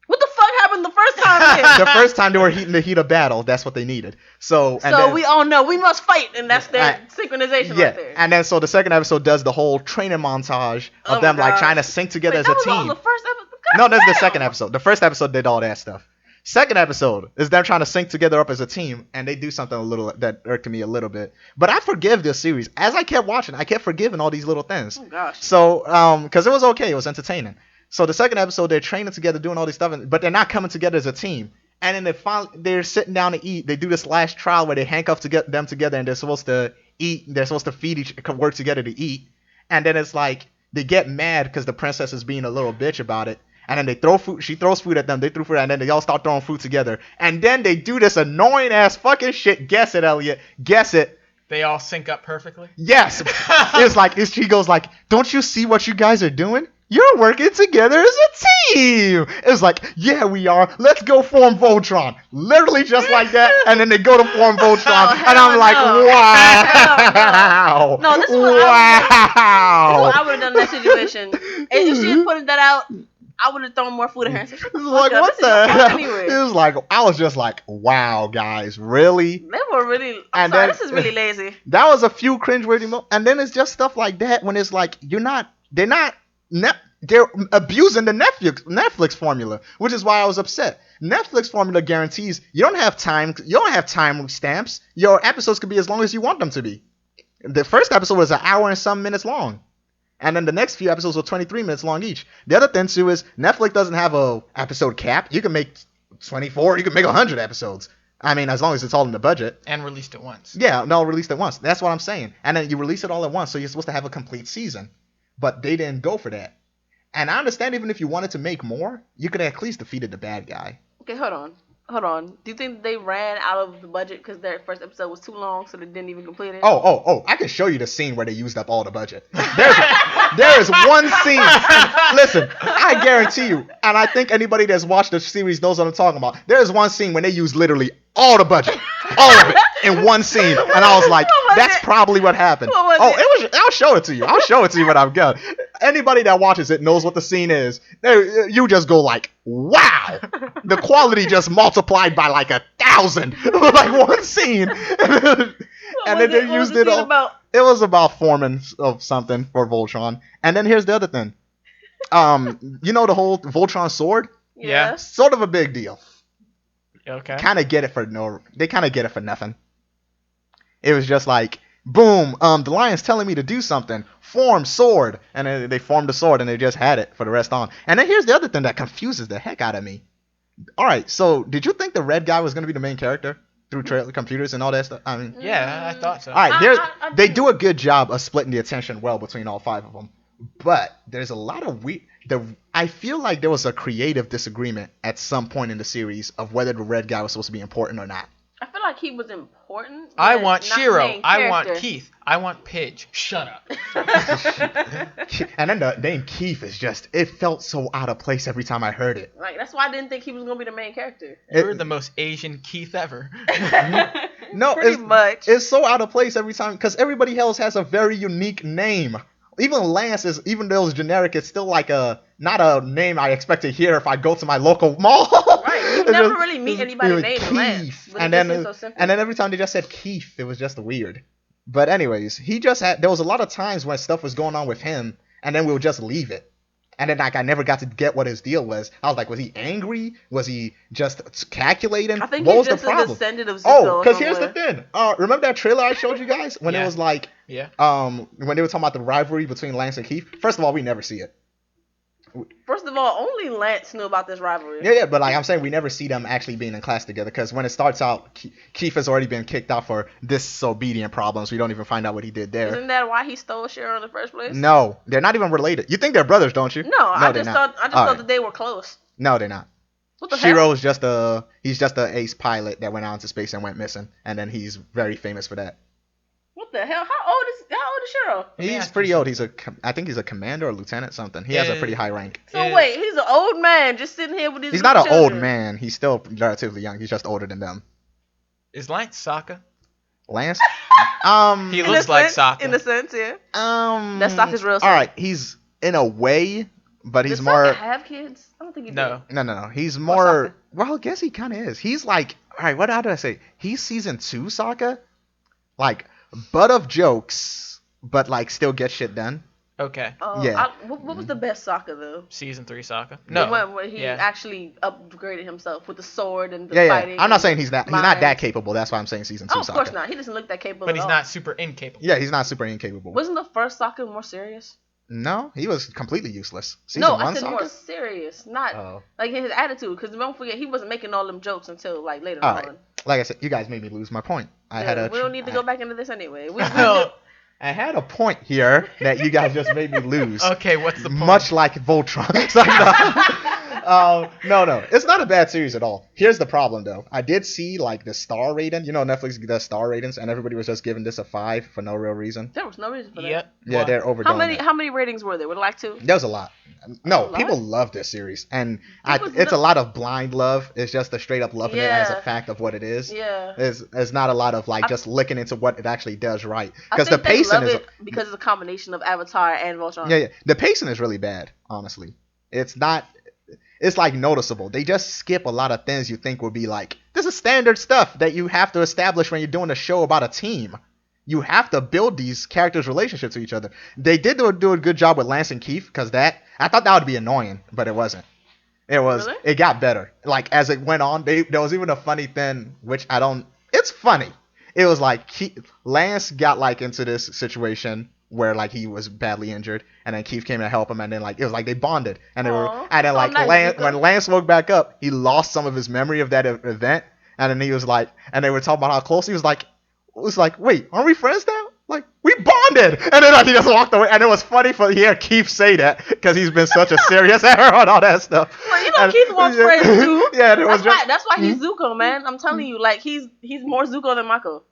What the fuck happened the first time? The first time they were in the heat of battle, that's what they needed. So we all know we must fight, and that's their synchronization right there. And then so the second episode does the whole training montage of them like trying to sync together as a team. All the first episode? No, that's the second episode. The first episode did all that stuff. Second episode is them trying to sync together up as a team, and they do something a little that irked me a little bit. But I forgive this series. As I kept watching, I kept forgiving all these little things. Oh gosh. So because it was okay, it was entertaining. So the second episode, they're training together, doing all this stuff, but they're not coming together as a team. And then they're sitting down to eat. They do this last trial where they handcuff them together, and they're supposed to eat. They're supposed to work together to eat. And then it's like they get mad because the princess is being a little bitch about it. And then they throw food. She throws food at them. They threw food, and then they all start throwing food together. And then they do this annoying ass fucking shit. Guess it, Elliot. Guess it. They all sync up perfectly? Yes. It's like she goes like, "Don't you see what you guys are doing? You're working together as a team." It was like, "Yeah, we are. Let's go form Voltron." Literally just like that. And then they go to form Voltron, and I'm like, "Wow." No, this is what I would have done in that situation. If she had put that out, I would have thrown more food at her and said, like, what the hell? It was like, I was just like, wow, guys, really? They were really, this is really lazy. That was a few cringeworthy moments. And then it's just stuff like that when it's like, they're abusing the Netflix formula, which is why I was upset. Netflix formula guarantees you don't have time stamps. Your episodes could be as long as you want them to be. The first episode was an hour and some minutes long. And then the next few episodes were 23 minutes long each. The other thing, too, is Netflix doesn't have a episode cap. You can make 24, you can make 100 episodes. I mean, as long as it's all in the budget. And released it once. Yeah, no, released it once. That's what I'm saying. And then you release it all at once, so you're supposed to have a complete season. But they didn't go for that. And I understand even if you wanted to make more, you could have at least defeated the bad guy. Okay, hold on. Do you think they ran out of the budget because their first episode was too long, so they didn't even complete it? Oh! I can show you the scene where they used up all the budget. There is one scene. Listen, I guarantee you, and I think anybody that's watched the series knows what I'm talking about. There is one scene when they use literally all the budget, all of it, in one scene, and I was like, that's probably what happened. I'll show it to you. I'll show it to you when I'm done. Anybody that watches it knows what the scene is. You just go like, wow, the quality just multiplied by like 1,000, like one scene. And then they used it all. It was about forming of something for Voltron. And then here's the other thing. You know the whole Voltron sword? Yeah. Sort of a big deal. Okay. They kind of get it for nothing. It was just like, boom, the lion's telling me to do something. Form sword. And then they formed the sword and they just had it for the rest on. And then here's the other thing that confuses the heck out of me. All right, so did you think the red guy was going to be the main character? Through trailer computers and all that stuff. I mean, yeah, I thought so. All right, they do a good job of splitting the attention well between all 5 of them, but there's a lot of I feel like there was a creative disagreement at some point in the series of whether the red guy was supposed to be important or not. I feel like he was important. I want Shiro. I want character. Keith. I want Pidge. Shut up. And then the name Keith is it felt so out of place every time I heard it. Like, that's why I didn't think he was gonna be the main character. You're the most Asian Keith ever. No, pretty much. It's so out of place every time because everybody else has a very unique name. Even Lance even though it's generic, it's still like not a name I expect to hear if I go to my local mall. Right, you never really meet anybody named Lance. And then every time they just said Keith, it was just weird. But anyways, there was a lot of times when stuff was going on with him, and then we would just leave it. And then I never got to get what his deal was. I was like, was he angry? Was he just calculating? I think what he's was just the problem? a descendant of Zuko. Because here's the thing. Remember that trailer I showed you guys when it was like, when they were talking about the rivalry between Lance and Keith? First of all, we never see it. First of all, only Lance knew about this rivalry. Yeah, but like I'm saying, we never see them actually being in class together because when it starts out, Keith has already been kicked out for disobedient problems. We don't even find out what he did there. Isn't that why he stole Shiro in the first place? No, they're not even related. You think they're brothers, don't you? No, I just thought that they were close. No, they're not. What the Shiro hell? is he's just a ace pilot that went out into space and went missing, and then he's very famous for that. What the hell? How old is Shiro? He's pretty old. I think he's a commander or lieutenant something. He has a pretty high rank. So wait, he's an old man just sitting here with his. He's not an children. old man. He's still relatively young. He's just older than them. Is Lance Sokka? Lance? He looks like Sokka. In a sense, yeah. That's Sokka's real son. All right, he's in a way, but he's Does more. Sokka have kids? I don't think he does. No. He's more. Well, I guess he kind of is. He's like, all right, how do I say? He's season 2 Sokka, like butt of jokes, but like still get shit done. Okay. Yeah. What was the best Sokka though? Season 3 Sokka. The one where he actually upgraded himself with the sword and the fighting. I'm not saying he's not that capable. That's why I'm saying season 2 Sokka. Of course not. He doesn't look that capable. But he's not super incapable. Yeah, he's not super incapable. Wasn't the first Sokka more serious? No, he was completely useless. I said more serious, not like his attitude. Because don't forget, he wasn't making all them jokes until like later on. Right. Like I said, you guys made me lose my point. We don't need to go back into this anyway. I had a point here that you guys just made me lose. Okay, what's the point? Much like Voltron. So, no. It's not a bad series at all. Here's the problem, though. I did see, like, the star rating. You know, Netflix does star ratings, and everybody was just giving this a 5 for no real reason. There was no reason for that. Yeah, well, they're overdoing How many ratings were there? Were there like 2? There was a lot. No, people love this series. And it's a lot of blind love. It's just a straight up loving it as a fact of what it is. Yeah. It's not a lot of, like, just looking into what it actually does right. Because the pacing is... because it's a combination of Avatar and Voltron. Yeah. The pacing is really bad, honestly. It's not... It's like noticeable. They just skip a lot of things you think would be like, this is standard stuff that you have to establish when you're doing a show about a team. You have to build these characters' relationship to each other. They did do a good job with Lance and Keith because I thought that would be annoying, but it wasn't. Really? It got better. Like as it went on, there was even a funny thing which it's funny. It was like Lance got like into this situation where like he was badly injured, and then Keith came to help him, and then like it was like they bonded, and when Lance woke back up, he lost some of his memory of that event, and then he was like, and they were talking about how close he was like, wait, aren't we friends now? Like we bonded. wounded, and then he just walked away. And it was funny for hear Keith say that because he's been such a serious error on all that stuff. Well, Keith wants friends too. Yeah, that's why he's Zuko, man. I'm telling you, like he's more Zuko than Mako.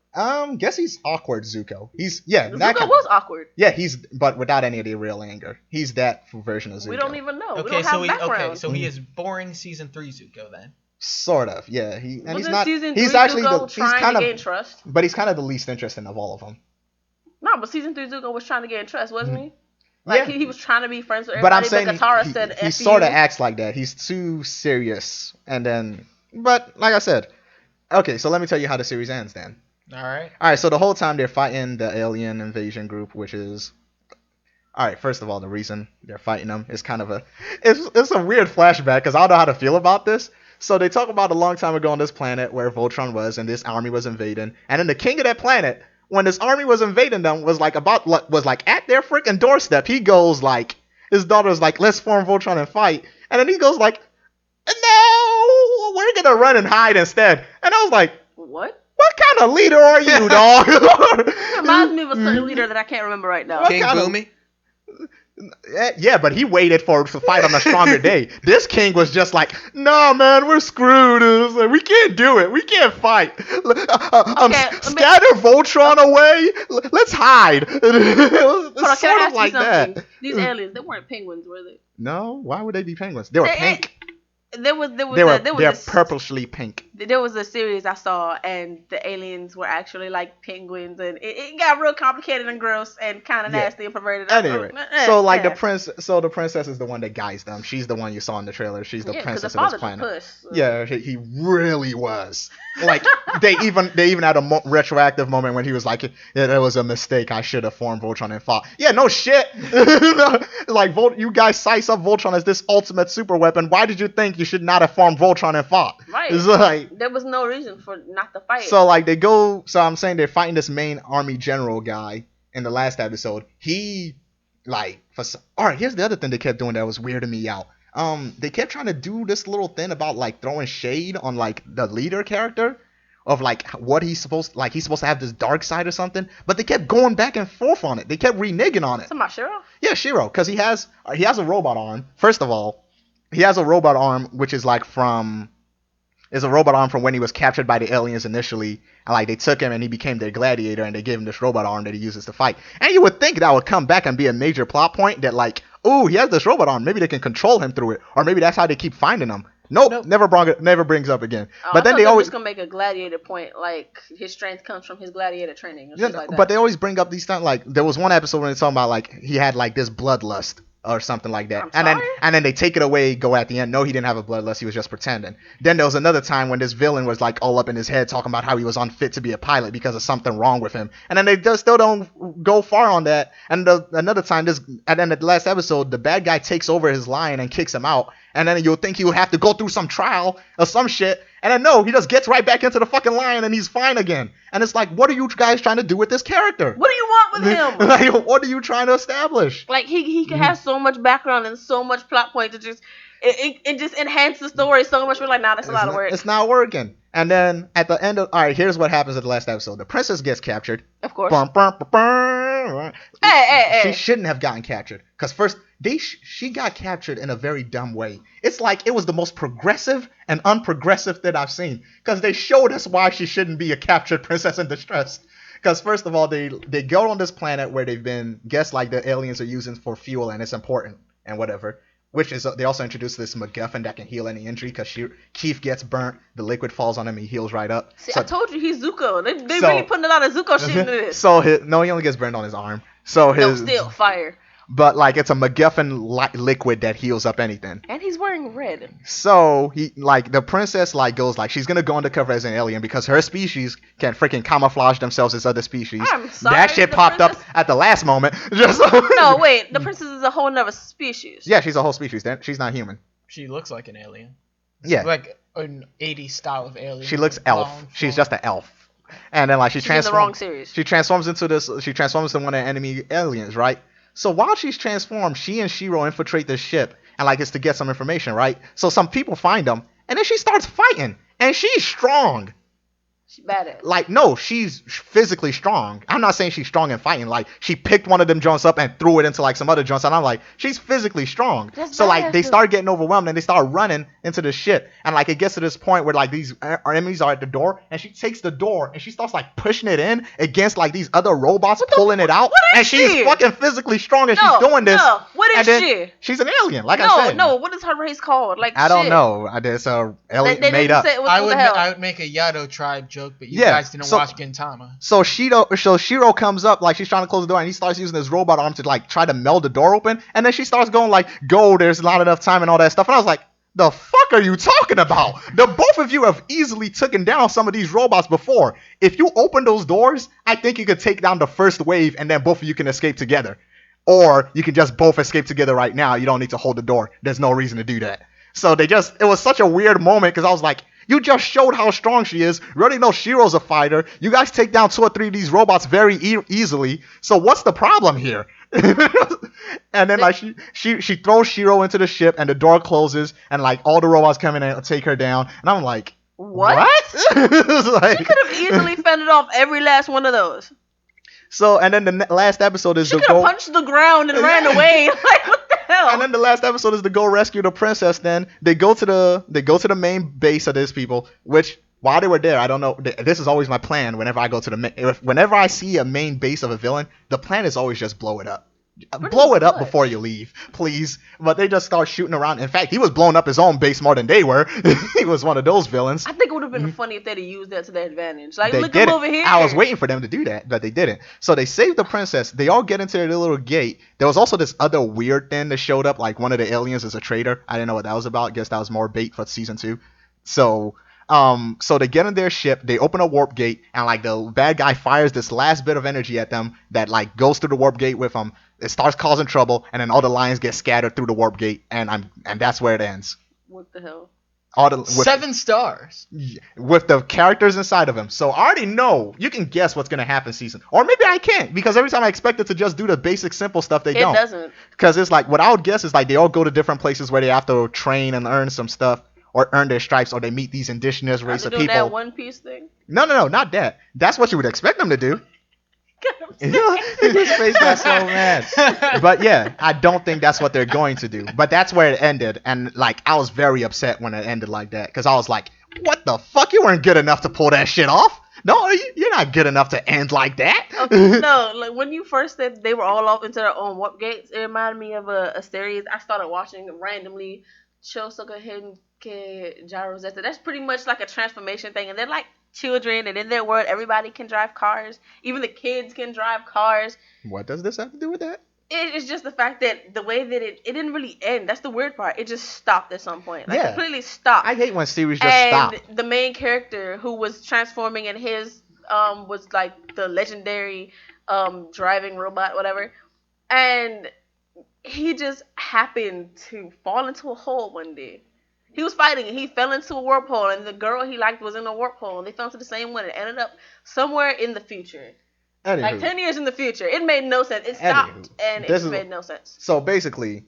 Guess he's awkward Zuko. Zuko was awkward. Yeah, but without any of the real anger. He's that version of Zuko. We don't even know. Okay, we don't have background. so he is boring season 3 Zuko then. Sort of, yeah. He's not. Season He's 3 actually Zuko he's trying kind to of gain trust. But he's kind of the least interesting of all of them. No, but season 3 Zuko was trying to gain trust, wasn't he? Like he was trying to be friends with everybody. But I'm saying Katara said he sort of acts like that. He's too serious, and then. But like I said, okay. So let me tell you how the series ends then. All right. So the whole time they're fighting the alien invasion group, which is. All right. First of all, the reason they're fighting them is kind of it's a weird flashback because I don't know how to feel about this. So they talk about a long time ago on this planet where Voltron was, and this army was invading, and then the king of that planet, when this army was invading them, was like at their freaking doorstep. He goes like, his daughter's like, let's form Voltron and fight, and then he goes like, no, we're gonna run and hide instead. And I was like, what? What kind of leader are you, dog? It reminds me of a certain leader that I can't remember right now. King Boomy? Yeah, but he waited to fight on a stronger day. This king was just like, nah, man, we're screwed. Like, we can't do it. We can't fight. Scatter Voltron away. Let's hide. It was sort of like that. These aliens, they weren't penguins, were they? No, why would they be penguins? They were pink. They're purposely pink. There was a series I saw, and the aliens were actually like penguins, and it got real complicated and gross and kind of nasty and perverted. Anyway, the princess is the one that guides them. She's the one you saw in the trailer. She's the princess of this planet. Puss, so. Yeah, he really was. Like they even had a retroactive moment when he was like, yeah, that was a mistake. I should have formed Voltron and fought. Yeah, no shit. Like you guys size up Voltron as this ultimate super weapon. Why did you think you should not have formed Voltron and fought? Right. It's like, there was no reason for not to fight. So like I'm saying they're fighting this main army general guy in the last episode. He alright, here's the other thing they kept doing that was weirding me out. They kept trying to do this little thing about like throwing shade on like the leader character of like what he's supposed to have this dark side or something, but they kept going back and forth on it. They kept reneging on it. Talking about Shiro? Yeah, Shiro, because he has a robot arm. First of all, he has a robot arm which is like from when he was captured by the aliens initially, and like they took him and he became their gladiator, and they gave him this robot arm that he uses to fight. And you would think that would come back and be a major plot point that like, oh, he has this robot arm, maybe they can control him through it, or maybe that's how they keep finding him. Nope. Never brings up again. But then they always gonna make a gladiator point, like his strength comes from his gladiator training. Or yeah, like that. But they always bring up these things. Like there was one episode when they talking about like he had like this bloodlust or something like that, and then they take it away, go at the end. No, he didn't have a bloodlust. He was just pretending. Then there was another time when this villain was like all up in his head talking about how he was unfit to be a pilot because of something wrong with him. And then they just still don't go far on that. And another time, and then the last episode, the bad guy takes over his line and kicks him out. And then you'll think he would have to go through some trial or some shit. And then no, he just gets right back into the fucking line and he's fine again. And it's like, what are you guys trying to do with this character? What do you want with him? Like, what are you trying to establish? Like he can have so much background and so much plot point to just it just enhance the story so much. We're like, nah, that's a lot of work. It's not working. And then at the end of here's what happens at the last episode. The princess gets captured. Of course. Hey. She shouldn't have gotten captured because first she got captured in a very dumb way. It's like it was the most progressive and unprogressive thing I've seen because they showed us why she shouldn't be a captured princess in distress. Because first of all, they go on this planet where they've been guessed like the aliens are using for fuel and it's important and whatever. Which is they also introduced this MacGuffin that can heal any injury because Keith gets burnt, the liquid falls on him, he heals right up. See, I told you he's Zuko. They really putting a lot of Zuko shit into this. So he only gets burned on his arm. So still fire. But like it's a MacGuffin liquid that heals up anything. And he's wearing red. So he the princess goes she's gonna go undercover as an alien because her species can freaking camouflage themselves as other species. I'm sorry. That shit popped up at the last moment. No, wait. The princess is a whole nother species. Yeah, she's a whole species. She's not human. She looks like an alien. Yeah. Like an 80s style of alien. She looks elf. She's just an elf. And then she transforms. In the wrong series. She transforms into this. She transforms into one of the enemy aliens, right? So while she's transformed, she and Shiro infiltrate this ship, and it's to get some information, right? So some people find them, and then she starts fighting, and she's strong. She badass. Like, no, she's physically strong. I'm not saying she's strong in fighting. Like, she picked one of them joints up and threw it into like some other joints, and I'm like, she's physically strong. That's so like, badass, they though. start getting overwhelmed and they start running into the shit, and like, it gets to this point where like these enemies are at the door, and she takes the door and she starts like pushing it in against like these other robots, pulling it out, what is and she's she? fucking physically strong, and she's doing this. No, what is she? She's an alien, like I said. No, what is her race called? Like, I don't know. It's a alien They made didn't up. say what I the would hell. I would make a Yato tribe joke, but you Yeah, guys didn't so- watch Gintama. So Shiro comes up, like she's trying to close the door, and he starts using his robot arm to like try to meld the door open, and then she starts going like, "Go, there's not enough time," and all that stuff. And I was like, "The fuck are you talking about? The both of you have easily taken down some of these robots before. If you open those doors, I think you could take down the first wave, and then both of you can escape together, or you can just both escape together right now. You don't need to hold the door. There's no reason to do that." So it was such a weird moment because I was like, you just showed how strong she is. We already know Shiro's a fighter. You guys take down 2 or 3 of these robots very easily. So what's the problem here? And then like she throws Shiro into the ship and the door closes and like all the robots come in and take her down. And I'm like, What? It's like- She could have easily fended off every last one of those. So and then the last episode is She to could have go. punched the ground and ran away. Like, what the hell? And then the last episode is to go rescue the princess. Then they go to the main base of these people. Which while they were there, I don't know. This is always my plan. Whenever I go to whenever I see a main base of a villain, the plan is always just blow it up. Blow it up much. before you leave, please. But they just start shooting around. In fact, he was blowing up his own base more than they were. He was one of those villains. I think it would have been funny if they'd have used that to their advantage. Like, They look didn't. him over here. I was waiting for them to do that, but they didn't. So they saved the princess. They all get into their little gate. There was also this other weird thing that showed up, like one of the aliens is a traitor. I didn't know what that was about. Guess that was more bait for season 2. So they get in their ship. They open a warp gate, and like the bad guy fires this last bit of energy at them that like goes through the warp gate with them. It starts causing trouble, and then all the lions get scattered through the warp gate, and that's where it ends. What the hell? With 7 stars. the characters inside of him. So I already know. You can guess what's gonna happen season, or maybe I can't because every time I expect it to just do the basic simple stuff, they don't. It doesn't. Because it's like what I would guess is like they all go to different places where they have to train and earn some stuff. Or earn their stripes, or they meet these indigenous race Are of they doing people. that One Piece thing? No, not that. That's what you would expect them to do. I'm His face got so mad. But yeah, I don't think that's what they're going to do. But that's where it ended, and like I was very upset when it ended like that, because I was like, "What the fuck? You weren't good enough to pull that shit off. No, you're not good enough to end like that." Okay, no, like when you first said they were all off into their own warp gates, it reminded me of a series I started watching randomly. Shosoka Henke Gyro Zeta. That's pretty much like a transformation thing, and they're like children, and in their world, everybody can drive cars. Even the kids can drive cars. What does this have to do with that? It's just the fact that the way that it didn't really end. That's the weird part. It just stopped at some point. Like, Yeah. completely stopped. I hate when series just and stop. the main character who was transforming in his was like the legendary driving robot, whatever. And he just happened to fall into a hole one day. He was fighting and he fell into a warp hole, and the girl he liked was in a warp hole, and they fell into the same one and ended up somewhere in the future. Anywho. Like 10 years in the future. It made no sense. It stopped and it made no sense. So basically,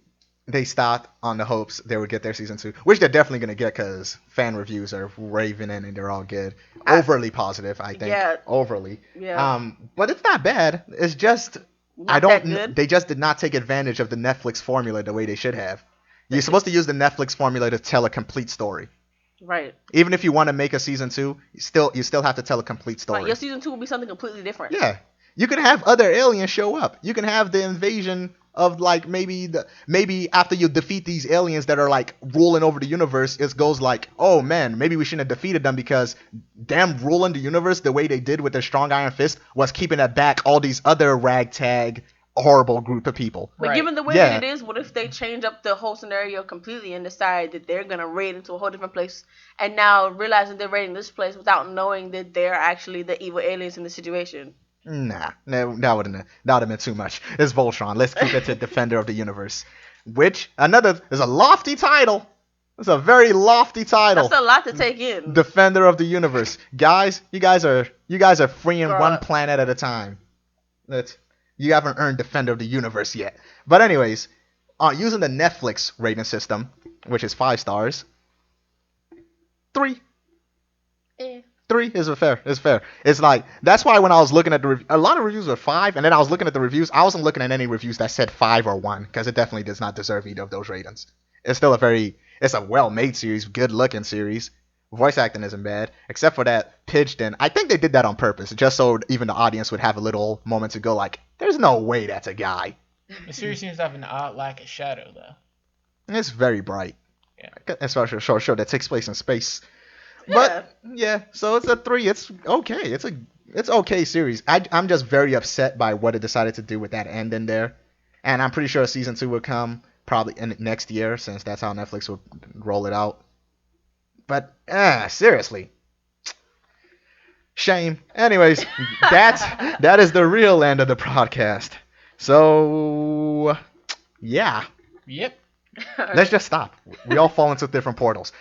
they stopped on the hopes they would get their season 2, which they're definitely going to get because fan reviews are raving in and they're all good. Overly positive, I think. Yeah. Overly. Yeah. But it's not bad. It's just, Not that good. they just did not take advantage of the Netflix formula the way they should have. You're supposed to use the Netflix formula to tell a complete story. Right. Even if you want to make a season 2, you still have to tell a complete story. Right. Your season 2 will be something completely different. Yeah. You can have other aliens show up. You can have the invasion of like maybe after you defeat these aliens that are like ruling over the universe, it goes like, oh man, maybe we shouldn't have defeated them because them ruling the universe the way they did with their strong iron fist was keeping at back all these other ragtag horrible group of people. But Right. given the way that it is, what if they change up the whole scenario completely and decide that they're gonna raid into a whole different place, and now realizing they're raiding this place without knowing that they're actually the evil aliens in the situation? Nah, no, that would have been too much. It's Voltron. Let's keep it to Defender of the Universe, which is a lofty title. It's a very lofty title. That's a lot to take in. Defender of the Universe, guys. You guys are freeing Girl. one planet at a time. You haven't earned Defender of the Universe yet. But anyways, using the Netflix rating system, which is 5 stars, 3. 3 is fair. It's fair. It's like that's why when I was looking at a lot of reviews were 5, and then I was looking at the reviews. I wasn't looking at any reviews that said 5 or 1 because it definitely does not deserve either of those ratings. It's still it's a well-made series, good-looking series. Voice acting isn't bad, except for that Pidgeon. I think they did that on purpose, just so even the audience would have a little moment to go like, "There's no way that's a guy." The series seems to have an odd lack of shadow, though. It's very bright. Yeah. Especially a short show that takes place in space. Yeah. But yeah, so it's a 3. It's okay. It's okay series. I'm just very upset by what it decided to do with that end in there, and I'm pretty sure season 2 will come probably in next year since that's how Netflix will roll it out. But seriously, shame. Anyways, that is the real end of the podcast. So yeah, Yep. let's just stop. We all fall into different portals.